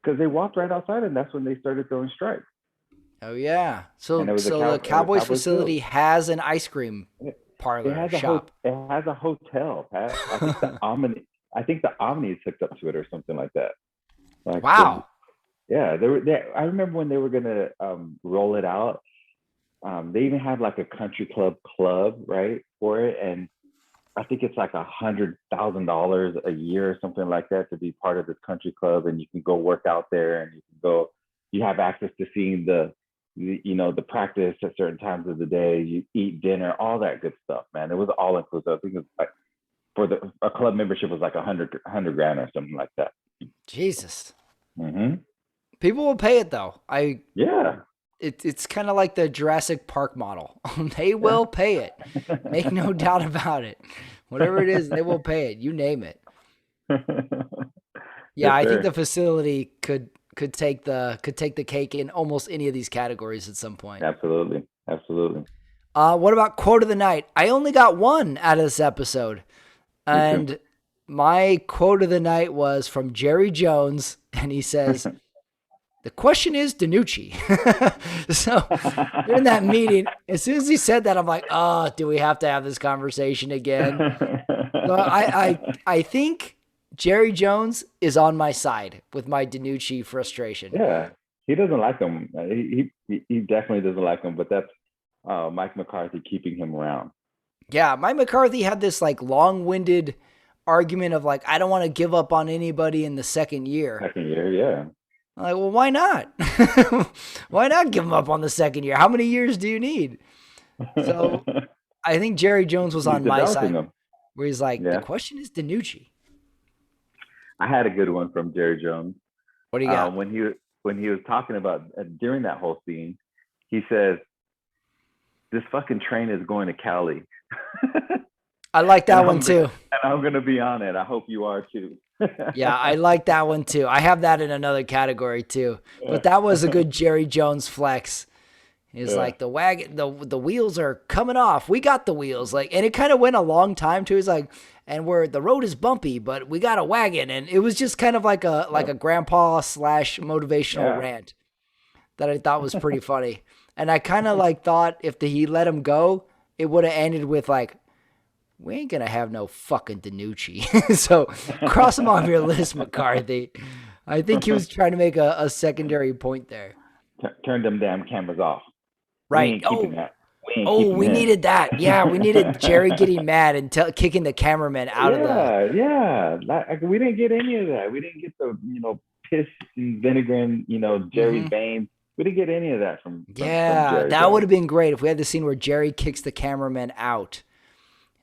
Because they walked right outside, and that's when they started throwing strikes. Oh yeah. So the Cowboys facility has an ice cream parlor shop. It has a hotel, Pat. I think the Omni's hooked up to it or something like that. Like, wow. Yeah, I remember when they were gonna roll it out. They even have like a country club right for it, and I think it's like $100,000 a year or something like that to be part of this country club, and you can go work out there, and you have access to seeing the the practice at certain times of the day, you eat dinner, all that good stuff, man. It was all inclusive. I think it was like for a club membership was like a hundred grand or something like that. Jesus. Mm-hmm. People will pay it though. Yeah. It's kind of like the Jurassic Park model. They Yeah. will pay it. Make no doubt about it. Whatever it is, they will pay it. You name it. Yeah, Yes, I think the sir. facility could take the cake in almost any of these categories at some point. Absolutely. Absolutely. What about quote of the night? I only got one out of this episode, Me too. and my quote of the night was from Jerry Jones, and he says, "The question is Danucci." So during that meeting, as soon as he said that, I'm like, "Oh, do we have to have this conversation again?" So I think Jerry Jones is on my side with my Danucci frustration. Yeah, he doesn't like him. He definitely doesn't like him. But that's Mike McCarthy keeping him around. Yeah, Mike McCarthy had this like long-winded argument of like, I don't want to give up on anybody in the second year. Second year, yeah. I'm like, well, why not? Why not give him up on the second year? How many years do you need? So I think Jerry Jones was He's on my developing side, him. where he's like, the Yeah, question is Danucci. I had a good one from Jerry Jones What do you got? when he was talking about during that whole scene. He says, "This fucking train is going to Cali." I like and that one I'm too. and I'm gonna be on it. I hope you are too. Yeah, I like that one too. I have that in another category too. But that was a good Jerry Jones flex. He's Yeah. like the wheels are coming off. We got the wheels. Like, and it kind of went a long time too. He's like, and the road is bumpy, but we got a wagon. And it was just kind of like a grandpa / motivational Yeah. rant that I thought was pretty funny. And I kind of like thought if he let him go, it would have ended with like, we ain't gonna have no fucking Danucci. So cross him off your list, McCarthy. I think he was trying to make a secondary point there. Turn them damn cameras off. We Right. ain't keeping that. We ain't Oh, keeping we him. needed that. Yeah, we needed Jerry getting mad and kicking the cameraman out of the. Yeah, yeah. We didn't get any of that. We didn't get the piss and vinegar and Jerry's Mhm. veins. We didn't get any of that from Yeah, Jerry that would Jones. have been great if we had the scene where Jerry kicks the cameraman out.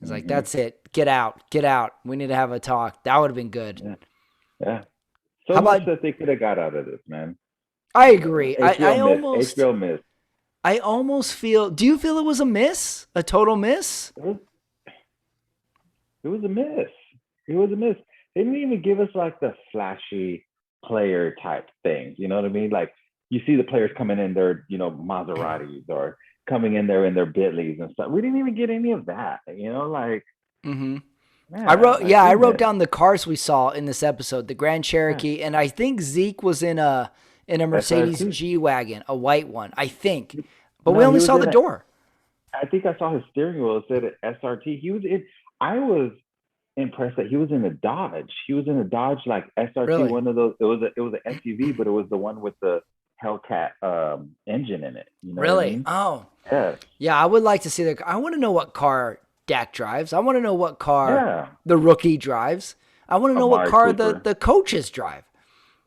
He's like, Hmm. "That's it. Get out. Get out. We need to have a talk." That would have been good. Yeah, yeah. How So much about? that they could have got out of this, man. I agree. HBO missed. HBO missed. I almost feel. Do you feel it was a miss? A total miss? It was, it was a miss. It was a miss. They didn't even give us like the flashy player type things. You know what I mean? Like you see the players coming in their, Maseratis or coming in there in their Bentleys and stuff. We didn't even get any of that. Like, Mm-hmm. man, like I we wrote missed. down the cars we saw in this episode, the Grand Yeah. Cherokee, and I think Zeke was in a Mercedes SRT. G Wagon, a white one, I think. But we No, he only was saw in the it. door. I think I saw his steering wheel. It said SRT. He was in. I was impressed that he was in a Dodge. He was in a Dodge like SRT, Really? one of those. It was an SUV, but it was the one with the Hellcat engine in it. You know what I Really? mean? Oh. Yeah, Yeah, I would like to see I want to know what car Dak drives. I want to know what car yeah. the rookie drives. I want to know what Amari car Cooper. the coaches drive.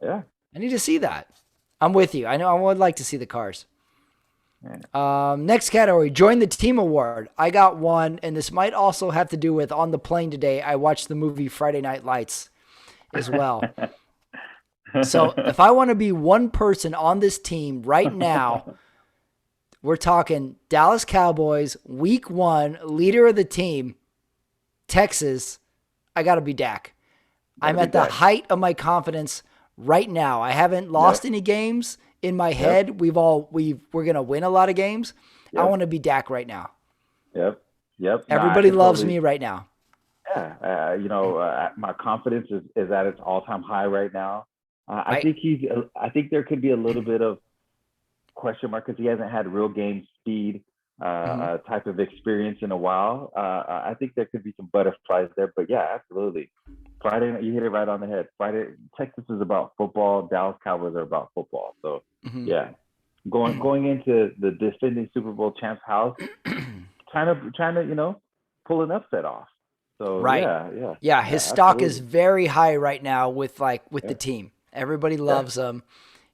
Yeah, I need to see that. I'm with you. I know I would like to see the cars. yeah. Next category, join the team award. I got one, and this might also have to do with on the plane today. I watched the movie Friday Night Lights as well. So if I want to be one person on this team right now, we're talking Dallas Cowboys, week 1, leader of the team, Texas. I got to be Dak. I'm Gotta at be the Dak. height of my confidence right now. I haven't lost Yep. any games in my head. We're going to win a lot of games. I Yep. want to be Dak right now. Yep. Yep. No, I Everybody can loves totally. me right now. Yeah. My confidence is at its all-time high right now. I I think I think there could be a little bit of question mark because he hasn't had real game speed type of experience in a while. I think there could be some butterflies there, but yeah, absolutely. Friday night, you hit it right on the head. Friday, Texas is about football. Dallas Cowboys are about football. So yeah, going into the defending Super Bowl champs house, trying to pull an upset off. So right. yeah, yeah, Yeah, his yeah, stock is absolutely. very high right now with Yeah, the team. Everybody yeah, loves him.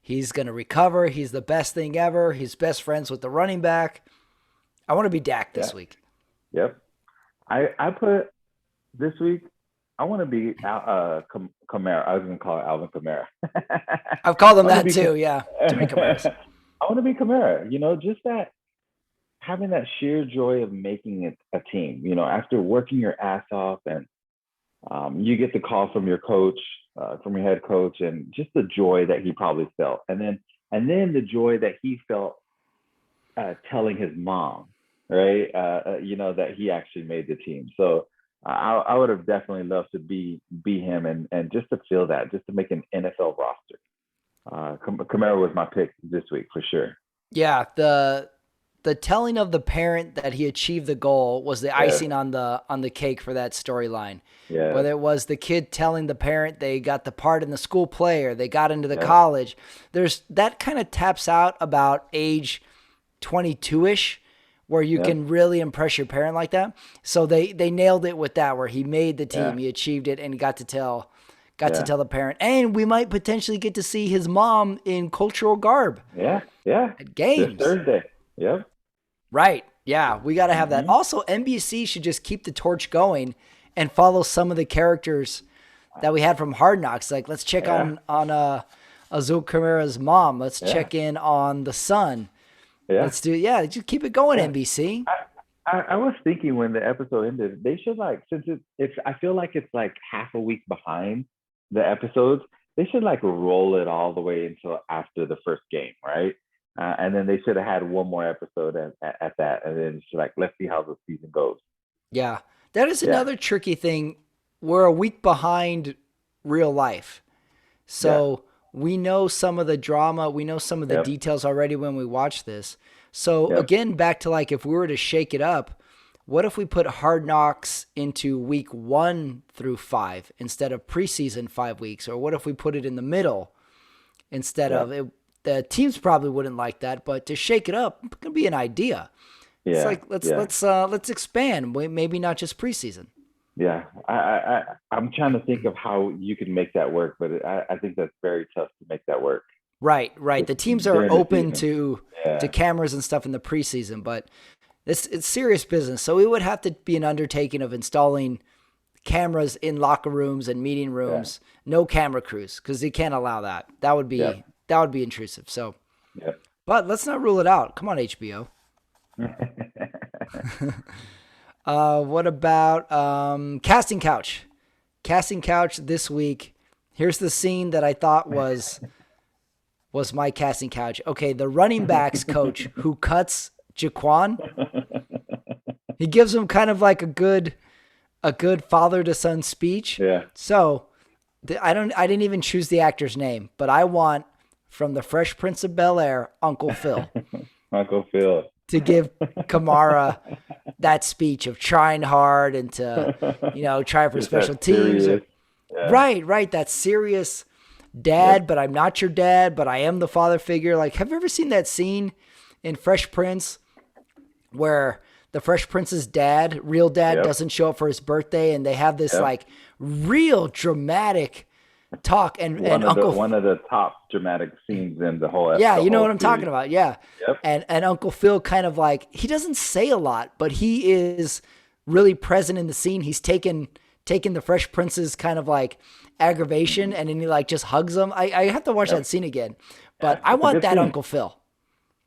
He's going to recover. He's the best thing ever. He's best friends with the running back. I want to be Dak Yeah. this week. Yep. I put this week. I want to be Kamara. I was gonna call it Alvin Kamara. I've called him I want to that be. too. Yeah. Too many Camaras. I want to be Kamara. Just that having that sheer joy of making it a team. After working your ass off, and you get the call from your coach, from your head coach, and just the joy that he probably felt, and then the joy that he felt telling his mom, right? That he actually made the team. So I would have definitely loved to be him, and just to feel that, just to make an NFL roster. Kamara was my pick this week for sure. Yeah, the telling of the parent that he achieved the goal was the icing on the cake for that storyline. Yeah. Whether it was the kid telling the parent they got the part in the school play or they got into the college, there's that kind of taps out about age 22-ish, where you can really impress your parent like that. So they nailed it with that, where he made the team, he achieved it, and got to tell the parent. And we might potentially get to see his mom in cultural garb. Yeah. At games. This Thursday. Yep. Right. Yeah, we got to have that. Also, NBC should just keep the torch going and follow some of the characters that we had from Hard Knocks. Like, let's check on Azul Kamara's mom. Let's check in on the son. Yeah. Let's just keep it going, NBC. I was thinking when the episode ended, they should, since it's I feel like it's like half a week behind the episodes, they should roll it all the way until after the first game, right? And then they should have had one more episode at that, and then just let's see how the season goes. Yeah, that is another tricky thing. We're a week behind real life, so we know some of the drama, we know some of the details already when we watch this. So again, back to if we were to shake it up, what if we put Hard Knocks into week 1 through 5 instead of preseason 5 weeks? Or what if we put it in the middle instead of it? The teams probably wouldn't like that, but to shake it up, it could be an idea. Yeah. It's let's expand. Maybe not just preseason. Yeah, I'm trying to think of how you can make that work, but I think that's very tough to make that work. Right. The teams are open to cameras and stuff in the preseason, but it's serious business. So it would have to be an undertaking of installing cameras in locker rooms and meeting rooms. No camera crews, because you can't allow that. That would be intrusive. So, but let's not rule it out. Come on, HBO. What about Casting Couch? Casting Couch this week. Here's the scene that I thought was my casting couch. Okay, the running backs coach who cuts Jaquan. He gives him kind of like a good father to son speech. Yeah. So I didn't even choose the actor's name, but I want from the Fresh Prince of Bel-Air, Uncle Phil. Uncle Phil. To give Kamara that speech of trying hard and to, try for special teams. Yeah. Right. That serious dad, but I'm not your dad, but I am the father figure. Have you ever seen that scene in Fresh Prince where the Fresh Prince's real dad doesn't show up for his birthday, and they have this real dramatic talk, and one of the top dramatic scenes in the whole episode. Yeah, you know what I'm talking about. Yeah. Yep. And Uncle Phil kind of he doesn't say a lot, but he is really present in the scene. He's taken the Fresh Prince's kind of aggravation, and then he just hugs him. I have to watch that scene again, but I want that scene. Uncle Phil.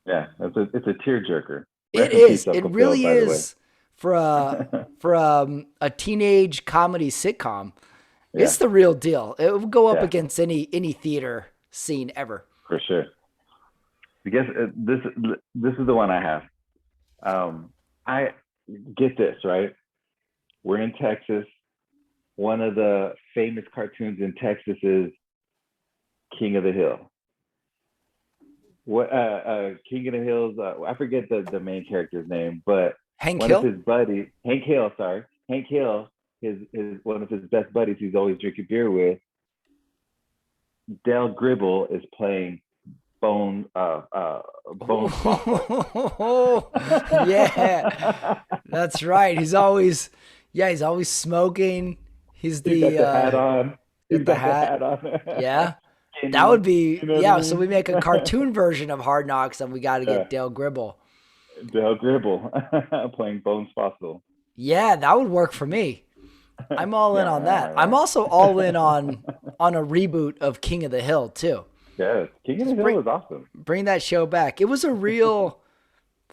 Yeah, it's a tearjerker. It is. It really is for a teenage comedy sitcom. Yeah. It's the real deal. It will go up against any theater scene ever. For sure. I guess this is the one I have. I get this, right? We're in Texas. One of the famous cartoons in Texas is King of the Hill. What King of the Hills? I forget the main character's name, but Hank Hill? Of his buddies, Hank Hill. Sorry, Hank Hill. His one of his best buddies he's always drinking beer with. Dale Gribble is playing Bone. Yeah, that's right. He's always smoking. He's got the hat on. He's got the hat on. Yeah. That would skinny. be, You know what I yeah. So we mean? make a cartoon version of Hard Knocks, and we got to Yeah, get Dale Gribble. Dale Gribble playing Bones Fossil. Yeah, that would work for me. I'm all in Yeah, on that. I'm man. also all in on a reboot of King of the Hill too. Yes, King of the Just Hill is awesome. bring that show back. It was a real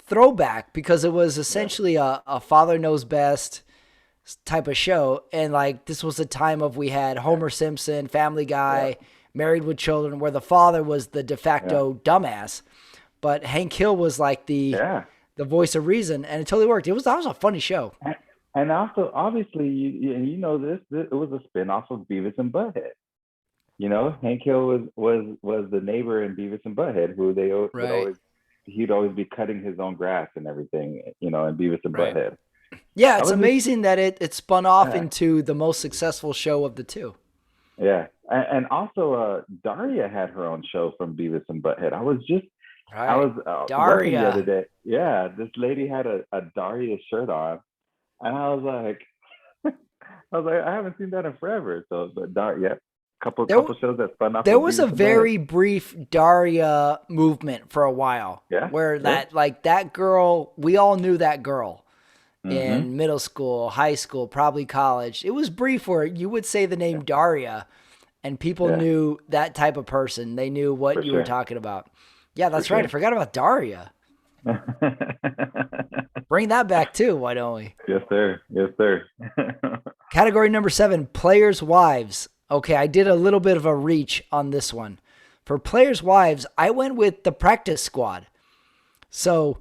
throwback because it was Yeah, essentially a father knows best type of show. And like this was a time of we had Homer Simpson, Family yeah, Guy, Married with Children, where the father was the de yeah, facto dumbass, but Hank Hill was like yeah. the voice of reason, and it totally worked. That was a funny show. And also, obviously, you know this. It was a spinoff of Beavis and Butthead. You know, Hank Hill was the neighbor in Beavis and Butthead who would Right. always he'd always be cutting his own grass and everything. You know, in Beavis and Right. Butthead. Yeah, I it's was just amazing that it spun off uh, into the most successful show of the two. yeah, and also Daria had her own show from Beavis and Butthead. I Right. was working the other Daria. day. Yeah, this lady had a Daria shirt on, and I haven't seen that in forever. So, but Daria, yeah, There, couple shows that spun off there of was a Beavis and Butthead. very brief Daria movement for a while Yeah, where yeah. that girl, we all knew that girl Mm-hmm. in middle school, high school, probably college. It was brief where you would say the name Daria and people Yeah, knew that type of person. They knew for what you were sure, talking about. Yeah, for that's right. I sure. forgot about Daria. Bring that back too. Why don't we? Yes, sir. Yes, sir. Category number 7, players' wives. Okay, I did a little bit of a reach on this one. For players' wives, I went with the practice squad. So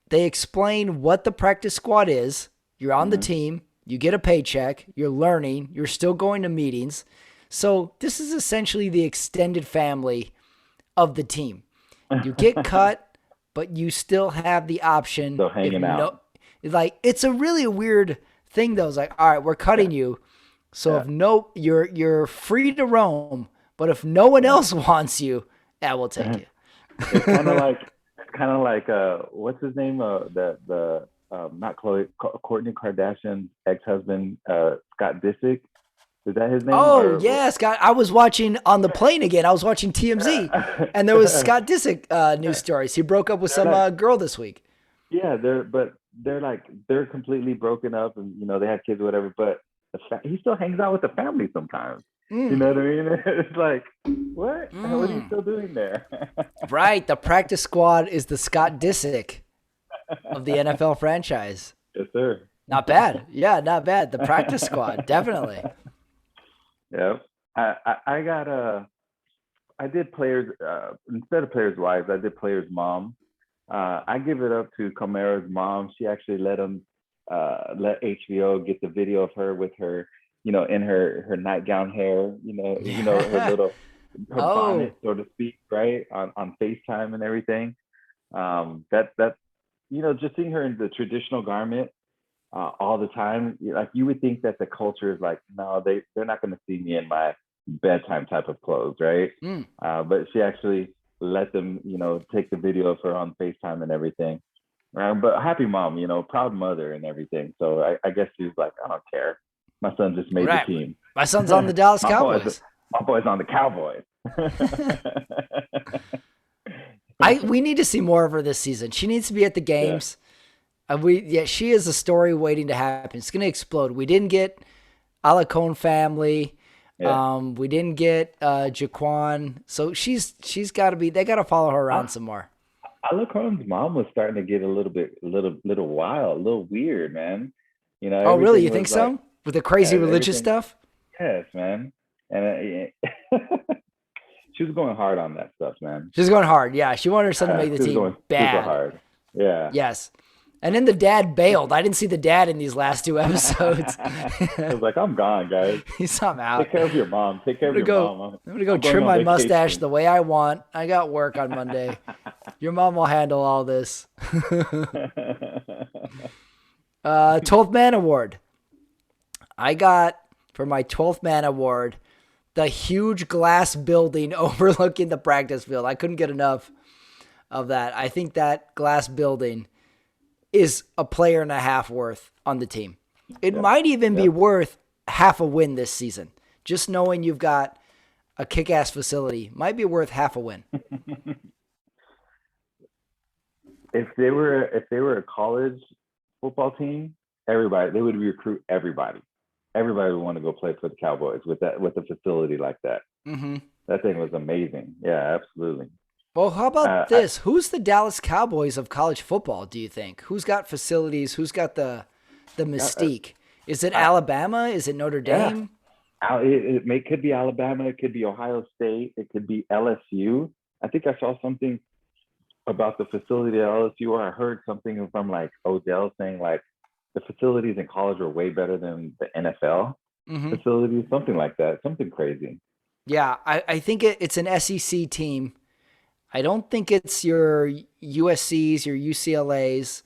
they explain what the practice squad is. You're on the Hmm. team, you get a paycheck, you're learning, you're still going to meetings. So this is essentially the extended family of the team. You get cut, but you still have the option Still if hanging out. no, like it's a really weird thing though. It's like, all right, we're Yeah, cutting you. So yeah, if no, you're free to roam, but if no one yeah. else wants you, that will take you. It's kind of like what's his name? The not Chloe Courtney Kardashian's ex-husband, Scott Disick. Is that his name? Oh Or yeah, Scott. I was watching on the plane again. I was watching TMZ, yeah. and there was Scott Disick news stories. He broke up with They're some like girl this week. yeah, they're like they're completely broken up, and you know they had kids or whatever. But he still hangs out with the family sometimes. You Mm, know what I mean? It's like what are you mm. still doing there? Right, the practice squad is the Scott Disick of the NFL franchise. Yes, sir. Not bad. Yeah, not bad. The practice squad, definitely. Yeah. I got I did players instead of players' wives, I did players' mom. I give it up to Camara's mom. She actually let HBO get the video of her with her, you know, in her nightgown hair, her Yeah. little her Oh, bonnet, so to speak, right on FaceTime and everything. That just seeing her in the traditional garment all the time, like you would think that the culture is like, no, they're not going to see me in my bedtime type of clothes, right? mm. But she actually let them, take the video of her on FaceTime and everything. But happy mom, proud mother and everything. So I guess she's like, I don't care. My son just made the Right. team. My son's on the Dallas my boy's Cowboys. my boy's on the Cowboys. We need to see more of her this season. She needs to be at the Yeah, games. She is a story waiting to happen. It's gonna explode. We didn't get Alacone family. yeah. We didn't get Jaquan. So she's got to be. They got to follow her around I, some more. Alucard's mom was starting to get a little wild, a little weird, man. Oh, really? Everything You think was like, so? With the crazy yeah, religious everything. stuff? Yes, man. And she was going hard on that stuff, man. She's going hard. Yeah, she wanted her son to make the She was going team super bad. hard. Yeah. Yes. And then the dad bailed. I didn't see the dad in these last two episodes. I was like, I'm gone, guys. He's I'm Take out. care of your mom. Take care I'm of gonna your go. mom. I'm gonna go I'm going trim on my mustache vacation. the way I want. I got work on Monday. Your mom will handle all this. 12th Man Award. I got for my 12th Man Award the huge glass building overlooking the practice field. I couldn't get enough of that. I think that glass building is a player and a half worth on the team. It Yep. might even be Yep. worth half a win this season. Just knowing you've got a kick-ass facility might be worth half a win. If they were a college football team, everybody they would recruit everybody. Everybody would want to go play for the Cowboys with a facility like that. Hmm. That thing was amazing. Yeah, absolutely. Well, how about I, this? Who's the Dallas Cowboys of college football, do you think? Who's got facilities? Who's got the I, mystique? Is it I, Alabama? Is it Notre yeah, Dame? could be Alabama. It could be Ohio State. It could be LSU. I think I saw something about the facility at LSU, or I heard something from like Odell saying like the facilities in college are way better than the NFL Hmm. facilities, something like that, something crazy. Yeah, I think it's an SEC team. I don't think it's your USC's, your UCLA's,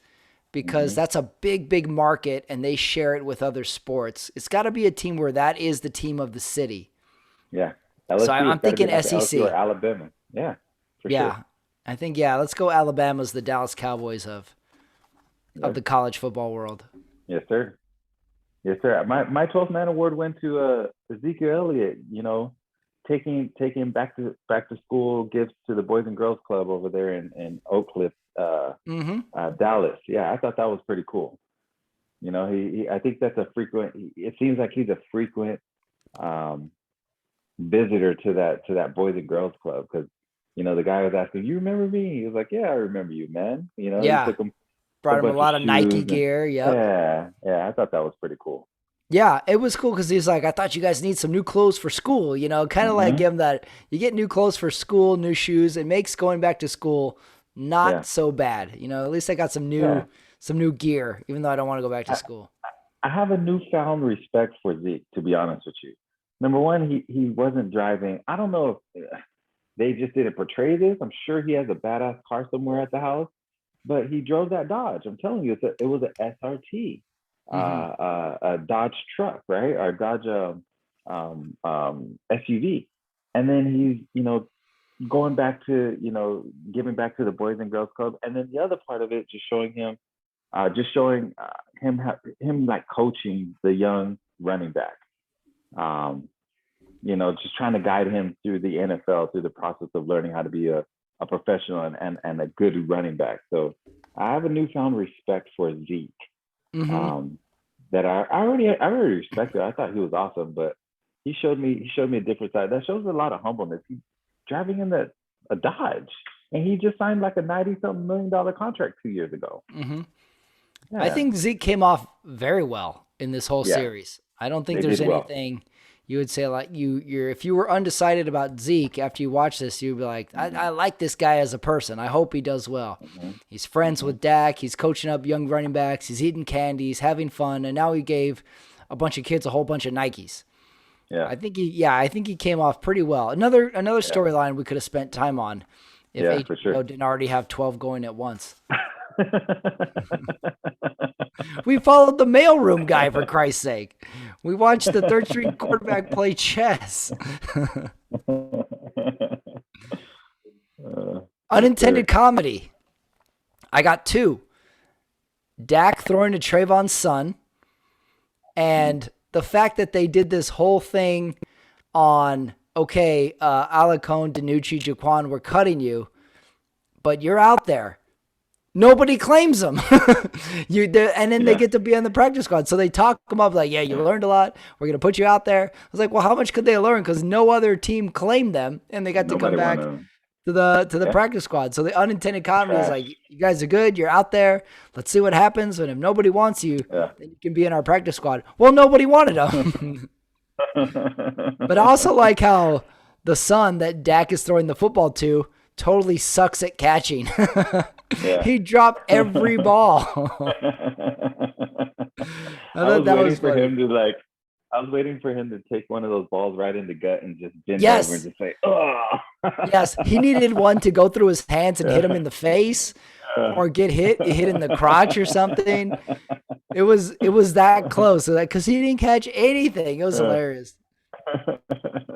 because Hmm. that's a big, big market and they share it with other sports. It's got to be a team where that is the team of the city. Yeah, So LSU. I'm It's got to be thinking like LSU or SEC. Alabama. Yeah, for sure. Yeah, I think let's go Alabama's the Dallas Cowboys of Yep. the college football world. Yes, sir. Yes, sir. My 12th man award went to Ezekiel Elliott. Taking back to school gifts to the Boys and Girls Club over there in Oak Cliff, Mm-hmm. Dallas. Yeah, I thought that was pretty cool. I think that's a frequent. It seems like he's a frequent um, visitor to that Boys and Girls Club because the guy was asking, "You remember me?" He was like, "Yeah, I remember you, man." He Yeah, took him a brought him a bunch of lot of Nike shoes and gear. Yep. yeah, yeah. I thought that was pretty cool. Yeah, it was cool because he's like, I thought you guys need some new clothes for school. Kind of like Hmm. him that you get new clothes for school, new shoes. It makes going back to school not Yeah, so bad. At least I got yeah. some new gear, even though I don't want to go back to I, school. I have a newfound respect for Zeke, to be honest with you. Number one, he wasn't driving. I don't know if they just didn't portray this. I'm sure he has a badass car somewhere at the house, but he drove that Dodge. I'm telling you, it was an SRT, Hmm. a Dodge truck, right? Or Dodge SUV. And then he's, going back to, giving back to the Boys and Girls Club. And then the other part of it, just showing him like coaching the young running back. Um, just trying to guide him through the NFL through the process of learning how to be a professional and a good running back. So I have a newfound respect for Zeke. Hmm. Um, that I already respected. I thought he was awesome, but he showed me a different side. That shows a lot of humbleness. He's driving in a Dodge, and he just signed like a 90-something $1 million contract 2 years ago. Hmm. I Yeah, think Zeke came off very well in this whole yeah, series. I don't think they there's did well. anything you would say like you're if you were undecided about Zeke after you watch this, you'd be like, Mm-hmm, I like this guy as a person. I hope he does well. mm-hmm, He's friends mm-hmm. with Dak. He's coaching up young running backs. He's eating candy. He's having fun, and now he gave a bunch of kids a whole bunch of Nikes. Yeah, I think he came off pretty well. Another yeah, storyline we could have spent time on if yeah, for HBO sure. didn't already have 12 going at once. We followed the mailroom guy for Christ's sake. We watched the third string quarterback play chess. Yes, Unintended sir. comedy. I got two. Dak throwing to Trayvon's son, and the fact that they did this whole thing on, okay, Alicone, Danucci, Jaquan, we're cutting you, but you're out there. Nobody claims them. And then they Yeah, get to be on the practice squad. So they talk them up like, yeah, you learned a lot. We're going to put you out there. I was like, well, how much could they learn? Because no other team claimed them, and they got to come nobody want back to. to the Yeah, practice squad. So the unintended comedy is trash. like, you guys are good. You're out there. Let's see what happens. And if nobody wants you, Yeah. then you can be in our practice squad. Well, nobody wanted them. But I also like how the son that Dak is throwing the football to totally sucks at catching. Yeah. He dropped every ball. I I thought was that waiting was for funny. him to I was waiting for him to take one of those balls right in the gut and just bend over and Yes. just say, "Oh." Yes. He needed one to go through his hands and hit him in the face or get hit in the crotch or something. It was that close. So because he didn't catch anything. It was hilarious.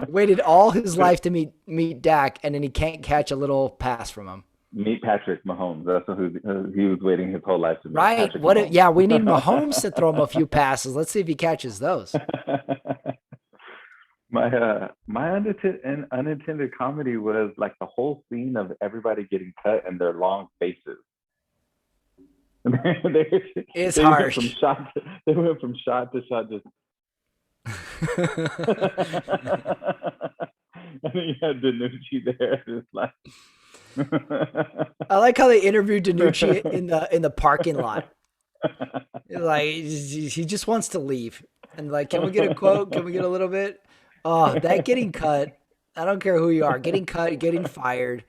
He waited all his life to meet Dak, and then he can't catch a little pass from him. Meet Patrick Mahomes. That's who he was waiting his whole life to meet. Right? Patrick Mahomes. Yeah, we need Mahomes to throw him a few passes. Let's see if he catches those. My unintended comedy was like the whole scene of everybody getting cut and their long faces. they, It's they went from harsh. shot to, they went from shot to shot just and then you had Danucci there just like I like how they interviewed Danucci in the parking lot. Like he just wants to leave. And like, can we get a quote? Can we get a little bit? Oh, that getting cut. I don't care who you are. Getting cut, getting fired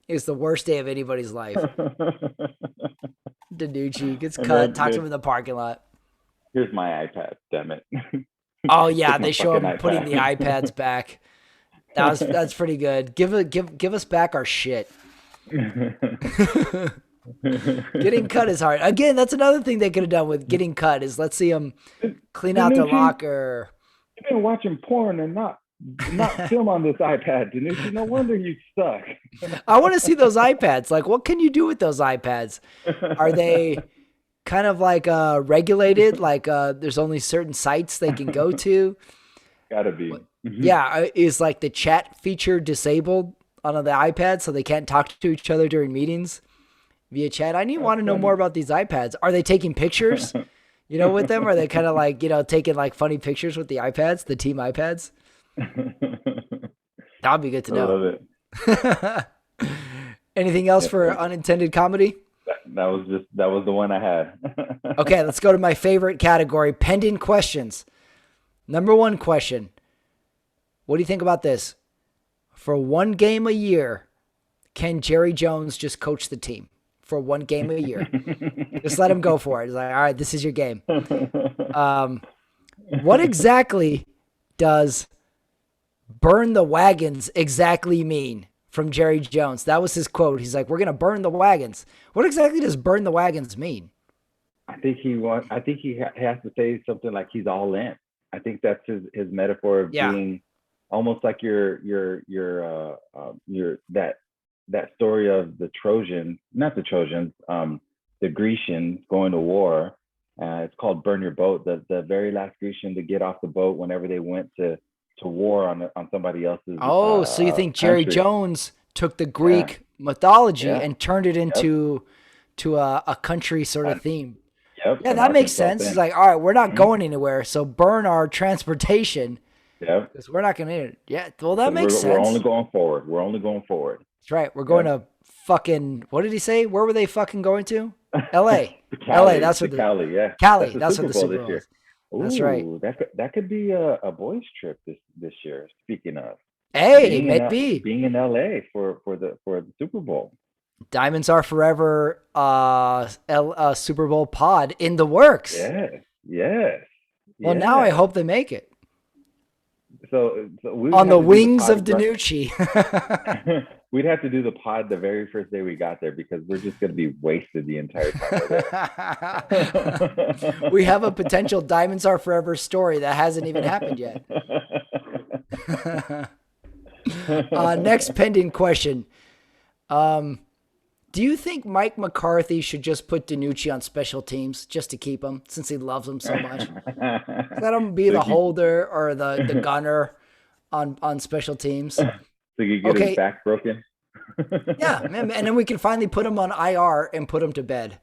is the worst day of anybody's life. Danucci gets and cut, then talks to him in the parking lot. here's my iPad, damn it. Oh yeah, Take my they show fucking him putting the iPad. iPads back. That's pretty good. Give us back our shit. Getting cut is hard. Again, that's another thing they could have done with getting cut is let's see them clean out their Danucci, locker. you've been watching porn and not film on this iPad, Danucci. No wonder you suck. I want to see those iPads. Like, what can you do with those iPads? Are they kind of like regulated? Like, there's only certain sites they can go to. Gotta be. Yeah, is like the chat feature disabled on the iPad so they can't talk to each other during meetings via chat? I want to know more about these iPads. Are they taking pictures, with them? Are they kind of like, taking like funny pictures with the iPads, the team iPads? That would be good to know. I love it. Anything else for unintended comedy? That was the one I had. Okay, let's go to my favorite category, pending questions. Number one question. What do you think about this? For one game a year, can Jerry Jones just coach the team for one game a year? Just let him go for it. It's like, all right, this is your game. What exactly does burn the wagons exactly mean from Jerry Jones? That was his quote. He's like, we're going to burn the wagons. What exactly does burn the wagons mean? I think he has to say something like he's all in. I think that's his metaphor of being almost like your that story of the Trojans, not the Trojans, the Grecians going to war. It's called Burn Your Boat. The very last Grecian to get off the boat whenever they went to war on somebody else's. Oh, so you think Jerry country. Jones took the Greek mythology and turned it into a country sort of theme? Yep. Yeah, that makes sense. It's like, all right, we're not going anywhere, so burn our transportation. Yep. Because we're not going to. Yeah, well, that makes sense. We're only going forward. That's right. We're going to fucking. What did he say? Where were they fucking going to? L.A. L.A. That's what Cali. Yeah. Cali. That's what the Super Bowl is. Ooh, that's right. That could be a boys' trip this year. Speaking of, hey, maybe being in L.A. for the Super Bowl. Diamonds Are Forever Super Bowl pod in the works. Yes. Well, now I hope they make it. So we on the wings of Danucci. We'd have to do the pod the very first day we got there because we're just going to be wasted the entire time. We have a potential Diamonds Are Forever story that hasn't even happened yet. Next pending question. Do you think Mike McCarthy should just put Danucci on special teams just to keep him since he loves him so much? Let him be the holder or the gunner on special teams. So you get his back broken? Yeah, man, and then we can finally put him on IR and put him to bed.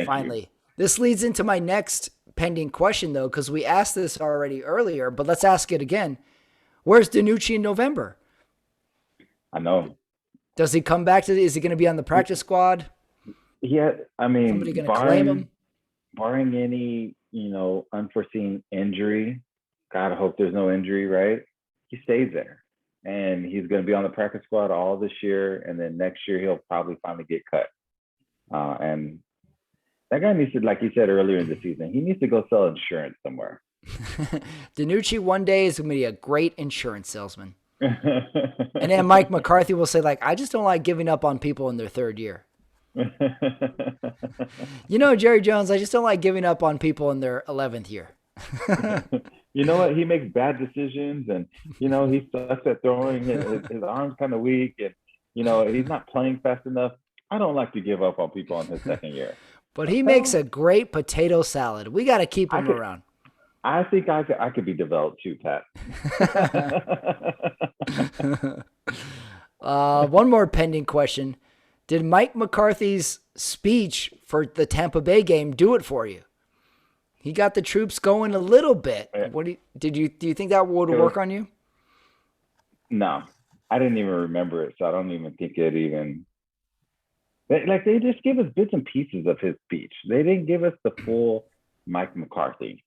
Finally. You. This leads into my next pending question, though, because we asked this already earlier, but let's ask it again. Where's Danucci in November? I know. Does he come back is he going to be on the practice squad? Yeah, I mean, somebody going to claim him? Barring any, unforeseen injury, God, I hope there's no injury, right? He stays there. And he's going to be on the practice squad all this year. And then next year, he'll probably finally get cut. And that guy needs to, like you said earlier in the season, he needs to go sell insurance somewhere. Danucci one day is going to be a great insurance salesman. And then Mike McCarthy will say, like, I just don't like giving up on people in their third year. Jerry Jones, I just don't like giving up on people in their 11th year. You know what? He makes bad decisions and, he sucks at throwing. His arm's kind of weak and, he's not playing fast enough. I don't like to give up on people in his second year. But he makes a great potato salad. We got to keep him around. I think I could be developed too, Pat. One more pending question. Did Mike McCarthy's speech for the Tampa Bay game do it for you? He got the troops going a little bit. Do you think that would work on you? No, I didn't even remember it, so I don't even think it even. They just gave us bits and pieces of his speech. They didn't give us the full Mike McCarthy,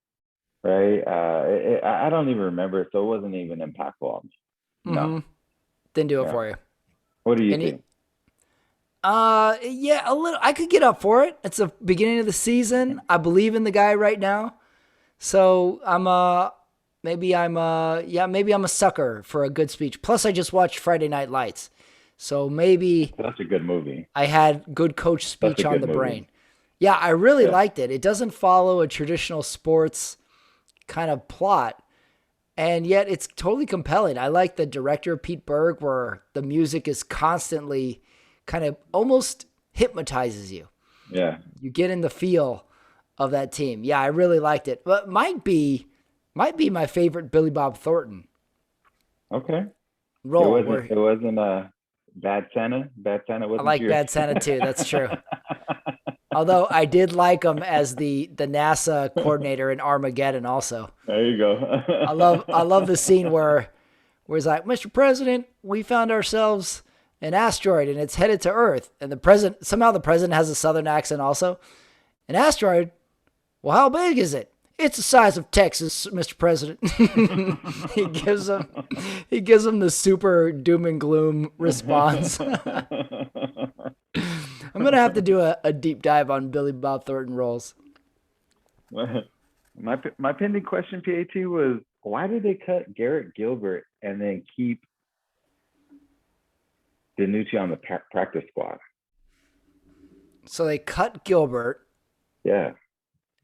right? I don't even remember it, so it wasn't even impactful. No, Mm-hmm. Didn't do it for you. What do you think? Yeah, a little. I could get up for it. It's the beginning of the season. I believe in the guy right now, so maybe I'm a sucker for a good speech. Plus, I just watched Friday Night Lights, so maybe That's a good movie. I had good coach speech on the brain. Yeah, I really liked it. It doesn't follow a traditional sports kind of plot, and yet it's totally compelling. I like the director, Pete Berg, where the music is constantly kind of almost hypnotizes you. Yeah. You get in the feel of that team. Yeah, I really liked it. But might be my favorite Billy Bob Thornton. Okay. Role. It wasn't Bad Santa. Bad Santa wasn't. I like Bad Santa too. That's true. Although I did like him as the NASA coordinator in Armageddon also. There you go. I love the scene where he's like, Mr. President, we found ourselves an asteroid and it's headed to Earth. And the president has a Southern accent also. An asteroid? Well, how big is it? It's the size of Texas, Mr. President. he gives him the super doom and gloom response. I'm going to have to do a deep dive on Billy Bob Thornton roles. My pending question, PAT, was why did they cut Garrett Gilbert and then keep DiNucci on the practice squad? So they cut Gilbert. Yeah.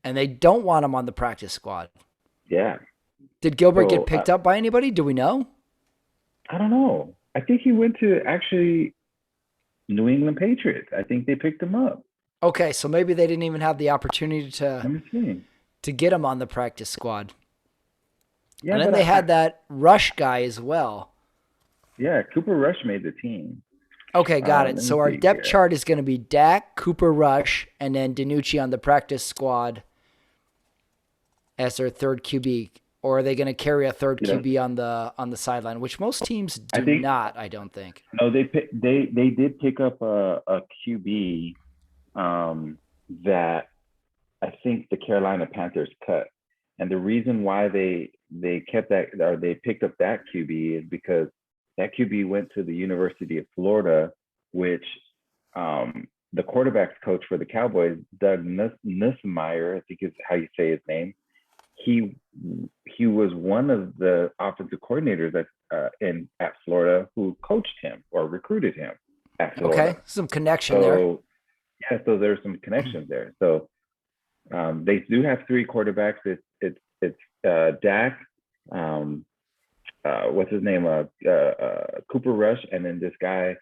And they don't want him on the practice squad. Yeah. Did Gilbert get picked up by anybody? Do we know? I don't know. I think he went to actually New England Patriots. I think they picked him up. Okay, so maybe they didn't even have the opportunity to get him on the practice squad. Yeah, and then they had that Rush guy as well. Yeah, Cooper Rush made the team. Okay, got it. So our depth chart is going to be Dak, Cooper Rush, and then DiNucci on the practice squad as their third QB. Or are they going to carry a third QB on the sideline, which most teams do not, I don't think. No, they did pick up a QB that I think the Carolina Panthers cut. And the reason why they kept that, or they picked up that QB, is because that QB went to the University of Florida, which the quarterback's coach for the Cowboys, Doug Nussmeier, I think is how you say his name. He was one of the offensive coordinators at Florida who coached him or recruited him at Florida. Okay, some connection there. Yeah, so there's some connections there. So they do have three quarterbacks. It's Dak, what's his name? Cooper Rush, and then this guy,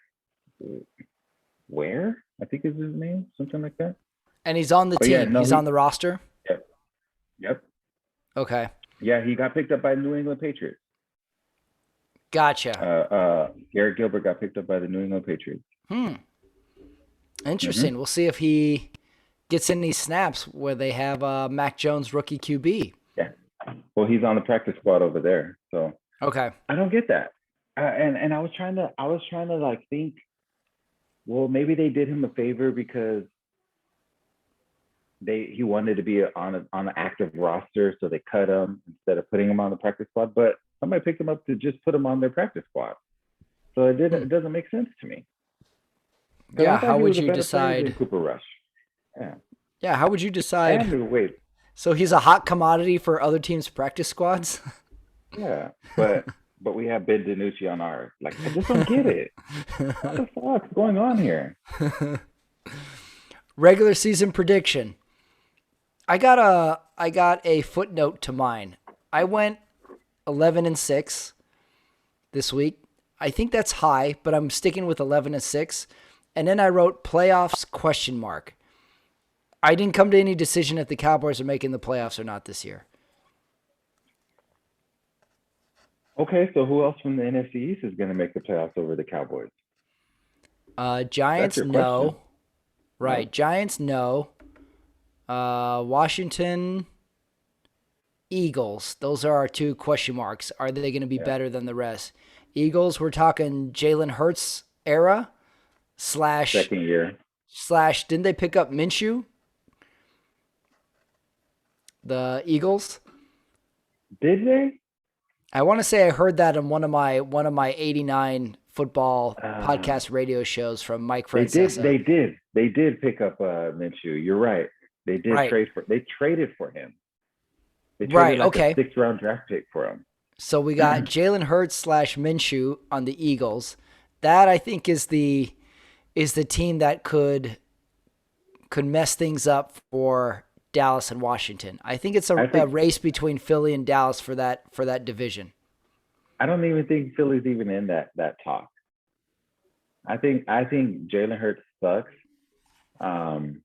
Ware, I think is his name, something like that. And he's on the team. Yeah, he's on the roster. Yep. Okay. Yeah, he got picked up by the New England Patriots. Gotcha. Garrett Gilbert got picked up by the New England Patriots. Interesting. We'll see if he gets in these snaps where they have Mac Jones, rookie QB. Yeah. Well, he's on the practice squad over there. So okay. I don't get that. And I was trying to like think, well, maybe they did him a favor because he wanted to be on an active roster, so they cut him instead of putting him on the practice squad. But somebody picked him up to just put him on their practice squad, so it doesn't make sense to me. Yeah, how would you decide? Cooper Rush. Yeah, how would you decide? Wait. So he's a hot commodity for other teams' practice squads. Yeah, but we have Ben DiNucci on ours. Like, I just don't get it. What the fuck's going on here? Regular season prediction. I got a footnote to mine. I went 11-6 this week. I think that's high, but I'm sticking with 11-6. And then I wrote playoffs ? I didn't come to any decision if the Cowboys are making the playoffs or not this year. Okay, so who else from the NFC East is going to make the playoffs over the Cowboys? That's Giants, your question. no. No. Right. Giants, no. Washington, Eagles. Those are our two question marks. Are they going to be Yeah. better than the rest? Eagles, we're talking Jalen Hurts era slash Second year. slash. Didn't they pick up Minshew? The Eagles. Did they? I want to say I heard that in one of my 89 football Uh, podcast radio shows from Mike they did. Francesa. They did. They did pick up Minshew. You're right. They did Right. trade for. They traded for him. They traded Right. like a Okay. sixth-round draft pick for him. So we got Jalen Hurts slash Minshew on the Eagles. That I think is the team that could mess things up for Dallas and Washington. I think it's I a think. race between Philly and Dallas for that division. I don't even think Philly's even in that talk. I think Jalen Hurts sucks. Um,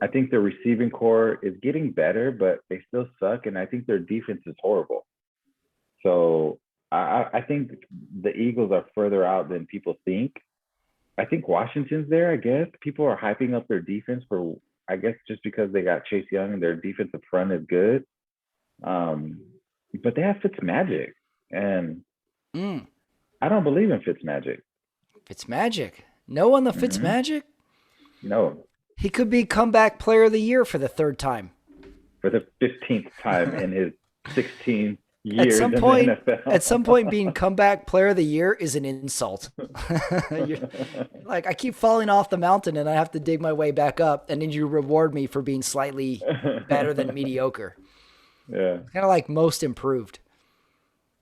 I think the receiving core is getting better, but they still suck, and I think their defense is horrible. So I think the Eagles are further out than people think. I think Washington's there. I guess people are hyping up their defense for. I guess just because they got Chase Young and their defensive front is good. Um, but they have Fitzmagic, and Mm, I don't believe in Fitzmagic. Fitzmagic. No on the Mm-hmm. Fitzmagic? No, He could be comeback player of the year for the third time. for the 15th time in his 16 At years some in the point, NFL. at some point, being comeback player of the year is an insult. You're, like I keep falling off the mountain and I have to dig my way back up, and then you reward me for being slightly better than mediocre. Yeah, Kind of like most improved.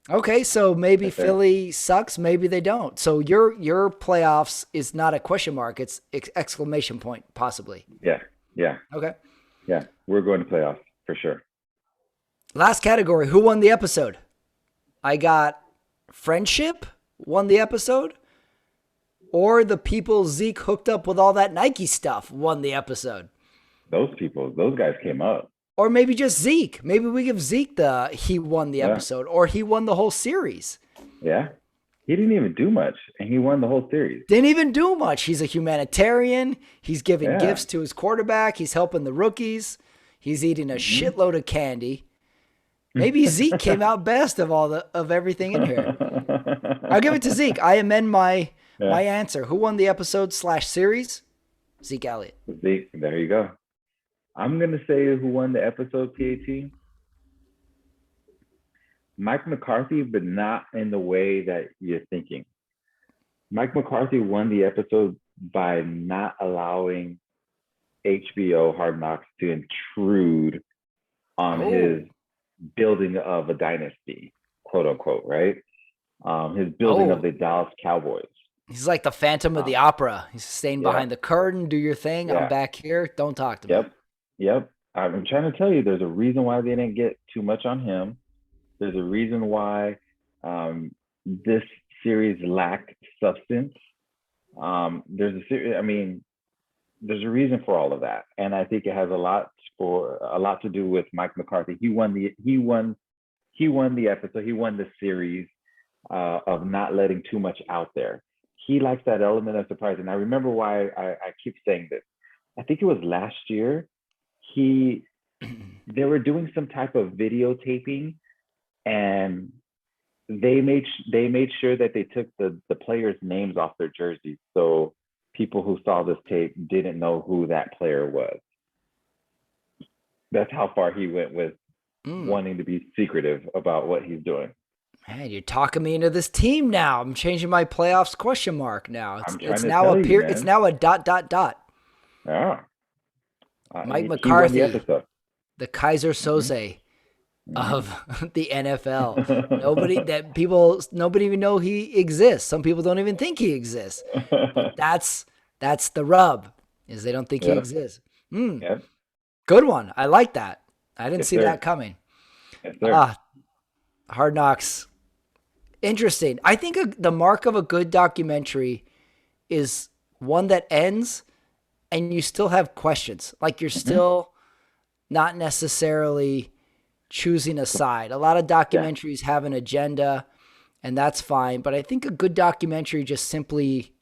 Okay, so maybe that's fair. Philly sucks, maybe they don't. So your playoffs is not a question mark; it's exclamation point, possibly. Yeah, yeah, Okay. yeah. We're going to playoffs for sure. Last category: who won the episode? I got friendship won the episode, or the people Zeke hooked up with all that Nike stuff won the episode, Those guys came up. or maybe just Zeke. Maybe we give Zeke the he won the Yeah, episode, or he won the whole series. yeah. He didn't even do much, and he won the whole series. Didn't even do much. He's a humanitarian. He's giving Yeah. gifts to his quarterback. He's helping the rookies. He's eating a Hmm. shitload of candy. Maybe Zeke came out best of everything in here. I'll give it to Zeke. I amend my Yeah. answer. Who won the episode slash series? Zeke Elliott. See, there you go. I'm gonna say who won the episode, PAT. Mike McCarthy, but not in the way that you're thinking. Mike McCarthy won the episode by not allowing HBO Hard Knocks to intrude on his Oh, building of a dynasty, quote unquote, right? His building of oh. the Dallas Cowboys. He's like the Phantom of Uh, the Opera. He's staying yeah, behind the curtain. Do your thing. I'm yeah, back here. Don't talk to me. yep, yep. I'm trying to tell you, there's a reason why they didn't get too much on him. There's a reason why this series lacked substance. I mean, there's a reason for all of that, and I think it has a lot to do with Mike McCarthy. He won the episode. He won the series of not letting too much out there. He likes that element of surprise, and I remember why I keep saying this. I think it was last year. He They were doing some type of videotaping, and they made sure that they took the players' names off their jerseys, so people who saw this tape didn't know who that player was. That's how far he went with Mm. wanting to be secretive about what he's doing. Man, you're talking me into this team now. I'm changing my playoffs question mark now. It's I'm trying it's to now a tell you, peer. It's man. now a dot dot dot. Yeah, Mike he won the McCarthy, episode. the Kaiser Hmm. Soze Hmm. of the NFL. Nobody even know he exists. Some people don't even think he exists. But that's the rub, is they don't think he Yep, exists. Mm, yep, good one. I like that. I didn't yes, see that sir. coming. Yes, sir. Ah, Hard Knocks. Interesting. I think the mark of a good documentary is one that ends and you still have questions. Like you're Hmm. still not necessarily choosing a side. A lot of Yeah. documentaries have an agenda, and that's fine. But I think a good documentary just simply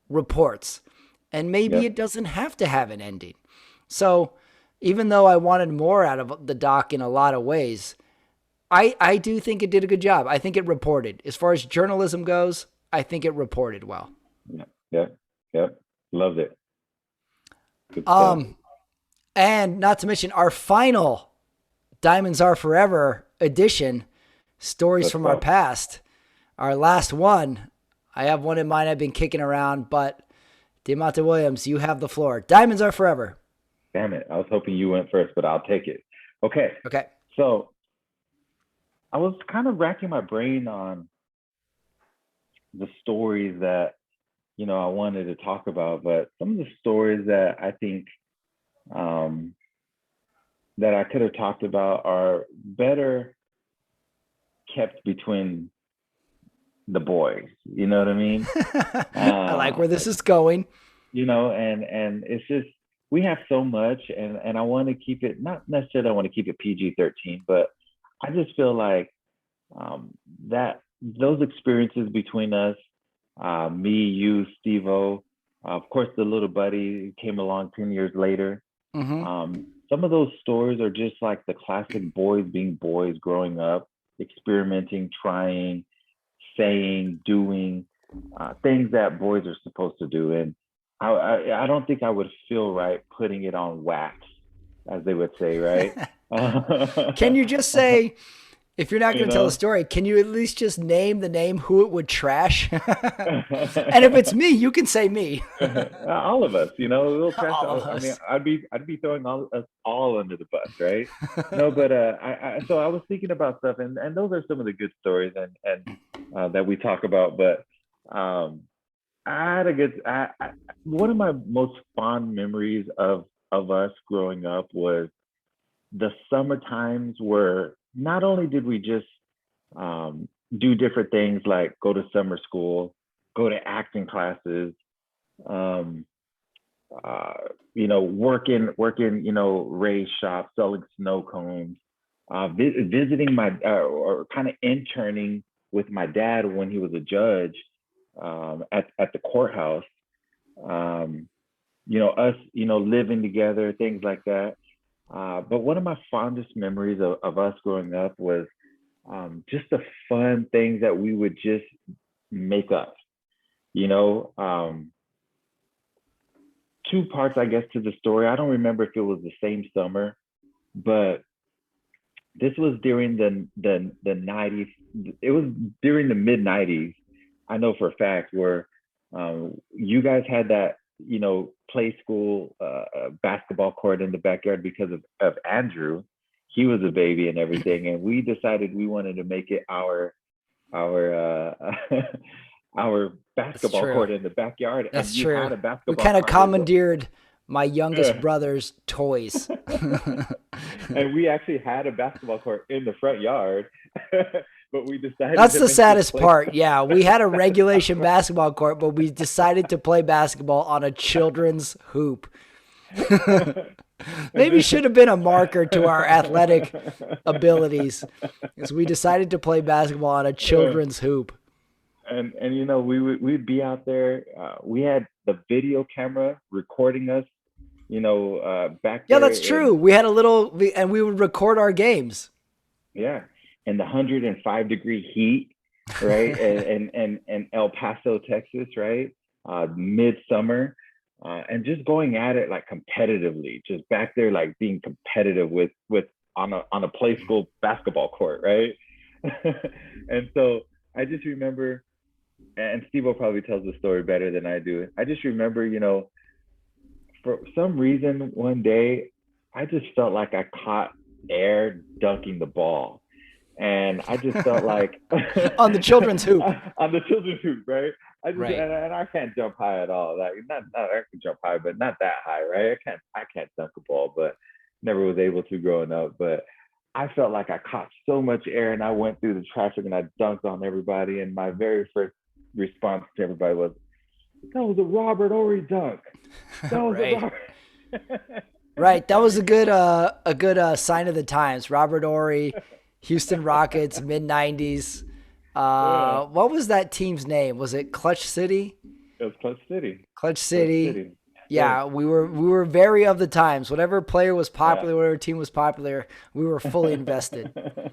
reports, and maybe Yep. it doesn't have to have an ending. So even though I wanted more out of the doc in a lot of ways, I do think it did a good job. I think it reported. As far as journalism goes, I think it reported well. Yep. Yep. Yep. Loved it. Good stuff. Um, and not to mention our final Diamonds Are Forever edition, Stories Let's from Our go. Past. Our last one. I have one in mind I've been kicking around, but Diamante Williams, you have the floor. Diamonds Are Forever. Damn it. I was hoping you went first, but I'll take it. Okay. Okay. So I was kind of racking my brain on the stories that, I wanted to talk about, but some of the stories that I think um, that I could have talked about are better kept between the boys. You know what I mean? I like Uh, where this is going. and it's just we have so much, and I want to keep it not necessarily I want to keep it PG-13, but I just feel like that those experiences between us, me, you, Steve-O, of course, the little buddy came along 10 years later. Mm-hmm. Some of those stories are just like the classic boys being boys growing up, experimenting, trying, saying, doing things that boys are supposed to do. And I don't think I would feel right putting it on wax, as they would say, right? Can you just say, if you're not you going to tell the know? story, can you at least just name the name who it would trash? And if it's me, you can say me. All of us, a little trash. All of I mean, us. I'd be throwing us all under the bus, right? No, but so I was thinking about stuff, and those are some of the good stories, and that we talk about. But um, I had a good. One of my most fond memories of us growing up was the summer times where not only did we just do different things like go to summer school, go to acting classes, um, uh, working, Ray's shop, selling snow cones, visiting or kind of interning with my dad when he was a judge at the courthouse. Um, us, living together, things like that. But one of my fondest memories of us growing up was just the fun things that we would just make up. You know, two parts, I guess, to the story. I don't remember if it was the same summer, but this was during the 90s. It was during the mid 90s. I know for a fact where you guys had that, play school basketball court in the backyard because of Andrew. He was a baby and everything, and we decided we wanted to make it our our That's basketball true. court in the backyard, and That's you true. had a We basketball kind of court as well. commandeered my youngest brother's toys. And we actually had a basketball court in the front yard, but we decided That's to the make it saddest play. part. Yeah, we had a regulation basketball court, but we decided to play basketball on a children's hoop. And Maybe then, should have been a marker to our athletic abilities, as we decided to play basketball on a uh, children's hoop. and we'd be out there. We had the video camera recording us, back Yeah, there that's true. in We had a little, and we would record our games. yeah, in the 105-degree heat, right? And El Paso, Texas, right? Midsummer, and just going at it like competitively, just back there like being competitive with on a play school basketball court, right? And so I just remember, and Steve will probably tells the story better than I do. I just remember, for some reason one day, I just felt like I caught air dunking the ball, and I just felt like On the children's hoop. on the children's hoop, right? I just Right. and I can't jump high at all. Like not I can jump high, but not that high, right? I can't dunk a ball, but never was able to growing up. But I felt like I caught so much air, and I went through the traffic and I dunked on everybody. And my very first response to everybody was, "That was a Robert Ory dunk. That was a Right. Robert." Right. That was a good sign of the times. Robert Ory, Houston Rockets, mid '90s. Yeah, What was that team's name? Was it Clutch City? it was Clutch City. Clutch Clutch City. City. Yes, Yeah, we were very of the times. Whatever player was sir. popular, whatever team was popular, we were fully invested. Yeah.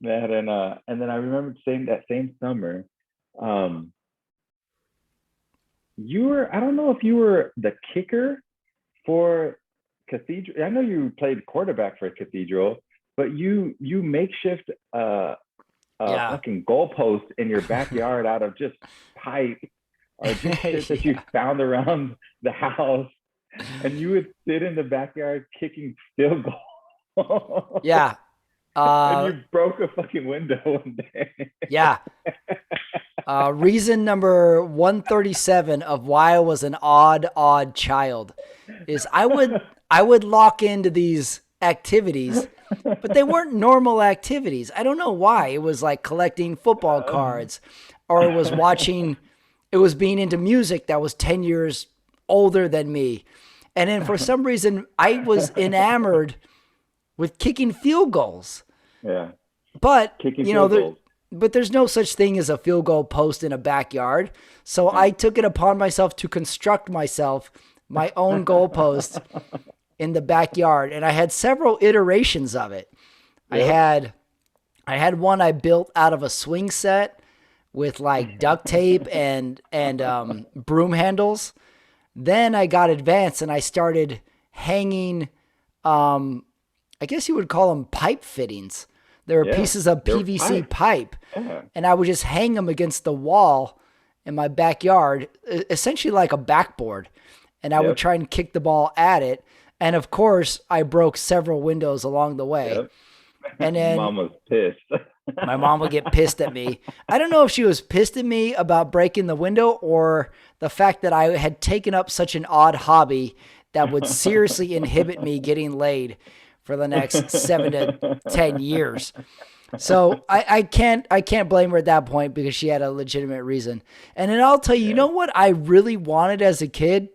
That and then I remember saying that same summer, um, you were I don't know if you were the kicker for Cathedral. I know you played quarterback for Cathedral, but you makeshift a Yeah. fucking goalpost in your backyard out of just pipe or just shit that you Yeah. found around the house, and you would sit in the backyard kicking field goal, Yeah. and Uh, you broke a fucking window one day. yeah. Reason number 137 of why I was an odd child is I would lock into these activities, but they weren't normal activities. I don't know why. It was like collecting football cards, or it was being into music that was 10 years older than me. And then for some reason, I was enamored with kicking field goals. Yeah, But, kicking field goals. but there's no such thing as a field goal post in a backyard. So I took it upon myself to construct myself my own goalpost in the backyard, and I had several iterations of it. I Yep. had I had one I built out of a swing set with like duct tape and broom handles. Then I got advanced and I started hanging, I guess you would call them pipe fittings. There were Yeah, pieces of they're PVC pipes. pipe, Yeah. and I would just hang them against the wall in my backyard, essentially like a backboard. And I would Yep. try and kick the ball at it. And of course, I broke several windows along the way. Yep. And then Mama's pissed. my mom would get pissed at me. I don't know if she was pissed at me about breaking the window or the fact that I had taken up such an odd hobby that would seriously inhibit me getting laid for the next 7 to 10 years. So I can't blame her at that point because she had a legitimate reason. And then I'll tell you, you know what I really wanted as a kid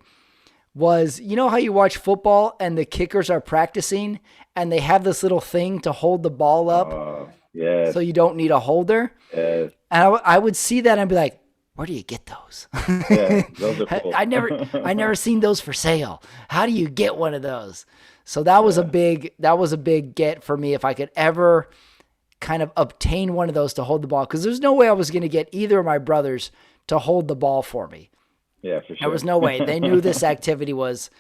was, you know how you watch football and the kickers are practicing and they have this little thing to hold the ball up Yes, so you don't need a holder? yes, And I would see that and be like, where do you get those? yeah. Those are cool. I never seen those for sale. How do you get one of those? So that was a big get for me if I could ever kind of obtain one of those to hold the ball, because there's no way I was going to get either of my brothers to hold the ball for me. Yeah, for sure. There was no way. They knew this activity was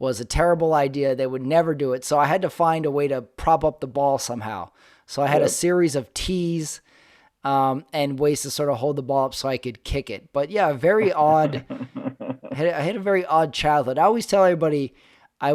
a terrible idea. They would never do it. So I had to find a way to prop up the ball somehow. So I had a Yep. series of tees and ways to sort of hold the ball up so I could kick it. But yeah, very odd. I had a very odd childhood. I always tell everybody I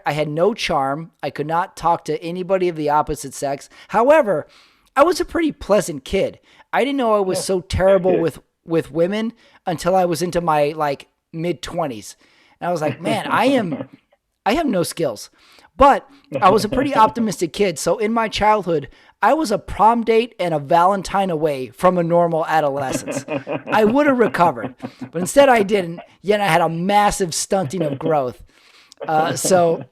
had no charm. I could not talk to anybody of the opposite sex. However, I was a pretty pleasant kid. I didn't know I was so terrible with women until I was into my like mid 20s. And I was like, man, I have no skills. But I was a pretty optimistic kid. So in my childhood, I was a prom date and a Valentine away from a normal adolescence. I would have recovered, but instead I didn't. Yet I had a massive stunting of growth. So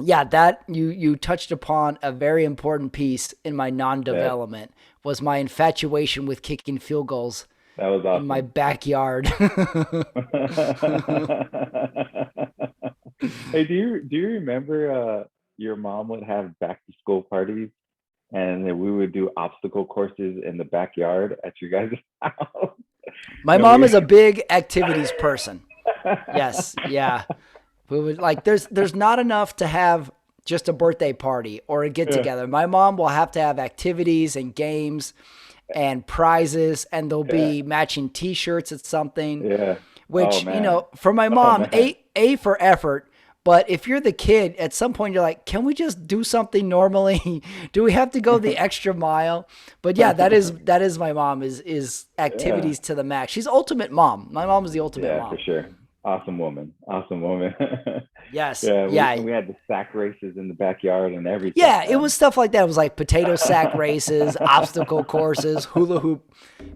yeah, that you touched upon a very important piece in my non-development was my infatuation with kicking field goals That was in my awesome. backyard. Hey, do you remember your mom would have back to school parties and then we would do obstacle courses in the backyard at your guys' house? My And mom we is a big activities person. Yes, yeah. We would like there's not enough to have just a birthday party or a get yeah, together. My mom will have to have activities and games and prizes, and there'll yeah, be matching t-shirts at something, yeah. Oh which, man. for my Oh mom, man. A for effort. But if you're the kid, at some point you're like, can we just do something normally? Do we have to go the extra mile? But yeah, that is my mom is Yeah. activities to the max. She's ultimate mom. My mom is the ultimate Yeah, for mom. sure. Awesome woman. Awesome woman. Yes. Yeah, Yeah. we had the sack races in the backyard and everything, Yeah, it man. was stuff like that. It was like potato sack races, obstacle courses, hula hoop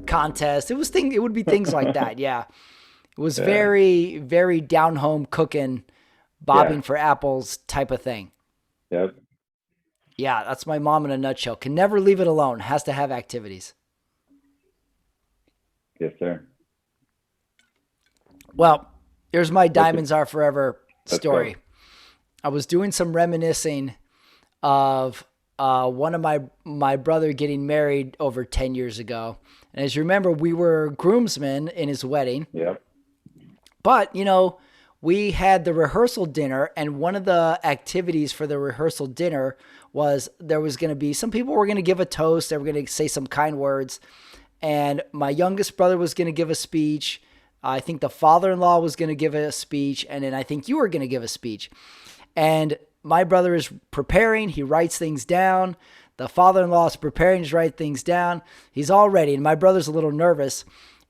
contests. It would be things like that. Yeah. It was Yeah. very, very down home cooking bobbing for apples type of thing. Yep. Yeah, that's my mom in a nutshell. Can never leave it alone. Has to have activities. Yes, sir. Well, here's my What's your, Diamonds Are Forever let's go. story. I was doing some reminiscing of one of my brother getting married over 10 years ago. And as you remember, we were groomsmen in his wedding. Yep. But, we had the rehearsal dinner, and one of the activities for the rehearsal dinner was there was going to be some people were going to give a toast. They were going to say some kind words. And my youngest brother was going to give a speech. I think the father-in-law was going to give a speech. And then I think you were going to give a speech. And my brother is preparing. He writes things down. The father-in-law is preparing to write things down. He's all ready. And my brother's a little nervous.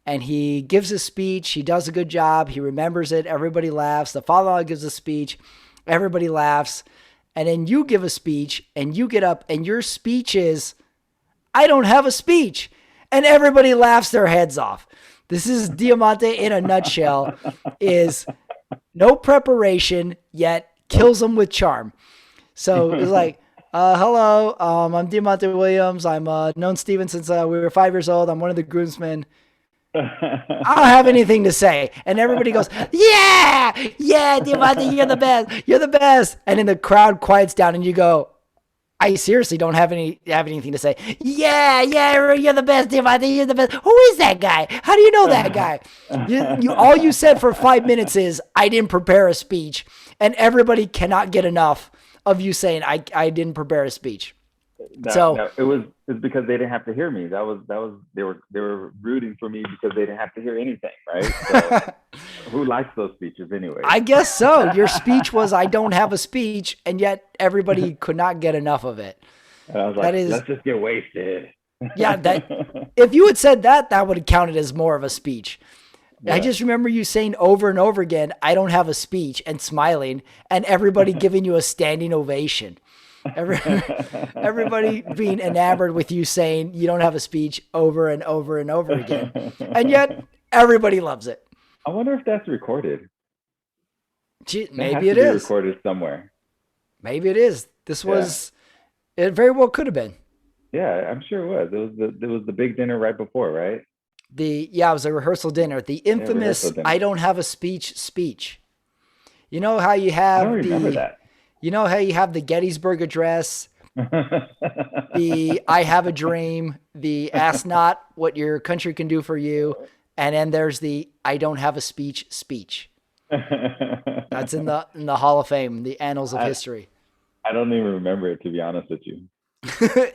And he gives his speech. He does a good job. He remembers it. Everybody laughs. The father-in-law gives a speech. Everybody laughs. And then you give a speech, and you get up, and your speech is, I don't have a speech. And everybody laughs their heads off. This is Diamante in a nutshell, is no preparation, yet kills them with charm. So it's like, hello, I'm Diamante Williams. I'm known Steven since we were 5 years old. I'm one of the groomsmen. I don't have anything to say. And everybody goes, yeah, Diamante, you're the best. You're the best. And then the crowd quiets down and you go, I seriously don't have anything to say. Yeah, you're the best, Diamante. You're the best. Who is that guy? How do you know that guy? All you said for 5 minutes is, I didn't prepare a speech. And everybody cannot get enough of you saying, I didn't prepare a speech. No, it's because they didn't have to hear me. That was they were rooting for me because they didn't have to hear anything, right? So who likes those speeches anyway? I guess so. Your speech was, I don't have a speech, and yet everybody could not get enough of it. And I was like, let's just get wasted. Yeah, if you had said that, that would have counted as more of a speech. Yeah. I just remember you saying over and over again, I don't have a speech, and smiling, and everybody giving you a standing ovation. Everybody being enamored with you saying you don't have a speech over and over and over again. And yet everybody loves it. I wonder if that's recorded. Maybe it is. Recorded somewhere. Maybe it is. It very well could have been. Yeah, I'm sure it was. It was the big dinner right before, right? It was a rehearsal dinner. The infamous I don't have a speech. You know how you have I don't remember that. You know how you have the Gettysburg Address, the I have a dream, the ask not what your country can do for you, and then there's the I don't have a speech. That's in the Hall of Fame, the annals of history. I don't even remember it, to be honest with you.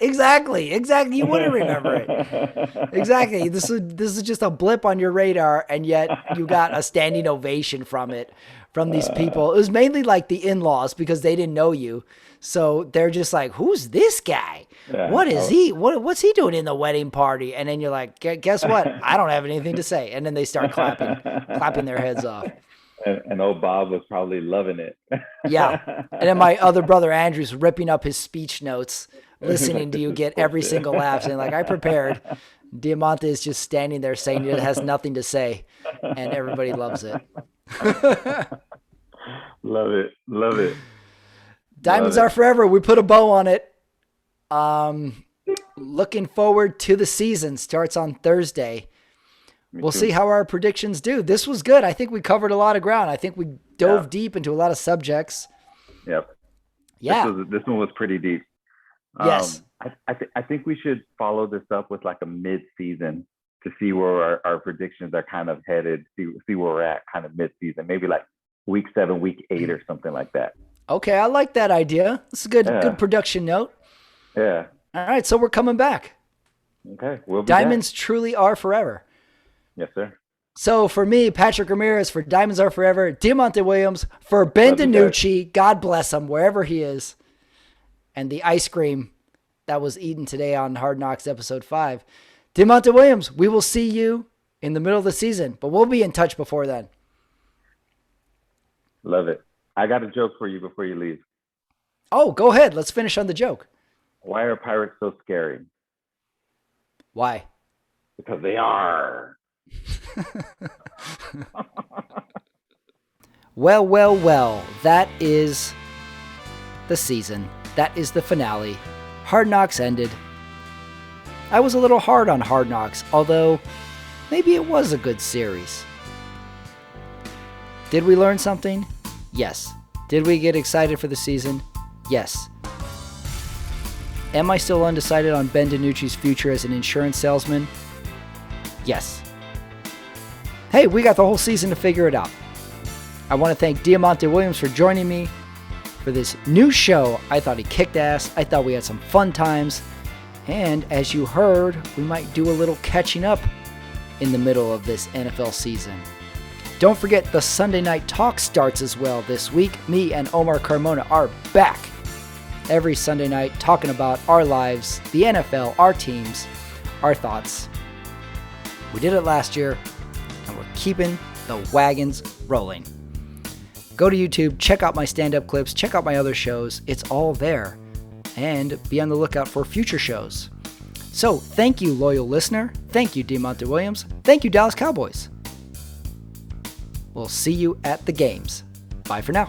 Exactly. You wouldn't remember it. Exactly. This is just a blip on your radar, and yet you got a standing ovation from it. From these people. It was mainly like the in-laws because they didn't know you. So they're just like, who's this guy? Yeah, what is he? What's he doing in the wedding party? And then you're like, guess what? I don't have anything to say. And then they start clapping their heads off. And old Bob was probably loving it. Yeah. And then my other brother Andrew's ripping up his speech notes, listening to you get every single laugh. And like, I prepared. Diamante is just standing there saying he has nothing to say. And everybody loves it. Love it. Diamonds Are Forever. We put a bow on it. Looking forward to the season. Starts on Thursday. We'll see how our predictions do. This was good. I think we covered a lot of ground. I think we dove deep into a lot of subjects. Yep. Yeah. This one was pretty deep. Yes. I think we should follow this up with like a mid-season to see where our predictions are kind of headed, see where we're at kind of mid-season, maybe like week 7, week 8 or something like that. Okay, I like that idea. It's a good production note. Yeah. All right, so we're coming back. Okay, we'll be Diamonds back. Truly Are Forever. Yes, sir. So for me, Patrick Ramirez, for Diamonds Are Forever, Diamante Williams, for Ben DiNucci, God bless him, wherever he is, and the ice cream that was eaten today on Hard Knocks Episode 5. Diamante Williams, we will see you in the middle of the season, but we'll be in touch before then. Love it. I got a joke for you before you leave. Oh, go ahead. Let's finish on the joke. Why are pirates so scary? Why? Because they are. Well, well, well, that is the season. That is the finale. Hard Knocks ended. I was a little hard on Hard Knocks, although maybe it was a good series. Did we learn something? Yes. Did we get excited for the season? Yes. Am I still undecided on Ben DiNucci's future as an insurance salesman? Yes. Hey, we got the whole season to figure it out. I want to thank Diamante Williams for joining me for this new show. I thought he kicked ass. I thought we had some fun times. And as you heard, we might do a little catching up in the middle of this NFL season. Don't forget the Sunday Night Talk starts as well this week. Me and Omar Carmona are back every Sunday night talking about our lives, the NFL, our teams, our thoughts. We did it last year, and we're keeping the wagons rolling. Go to YouTube, check out my stand-up clips, check out my other shows. It's all there. And be on the lookout for future shows. So, thank you, loyal listener. Thank you, Diamante Williams. Thank you, Dallas Cowboys. We'll see you at the games. Bye for now.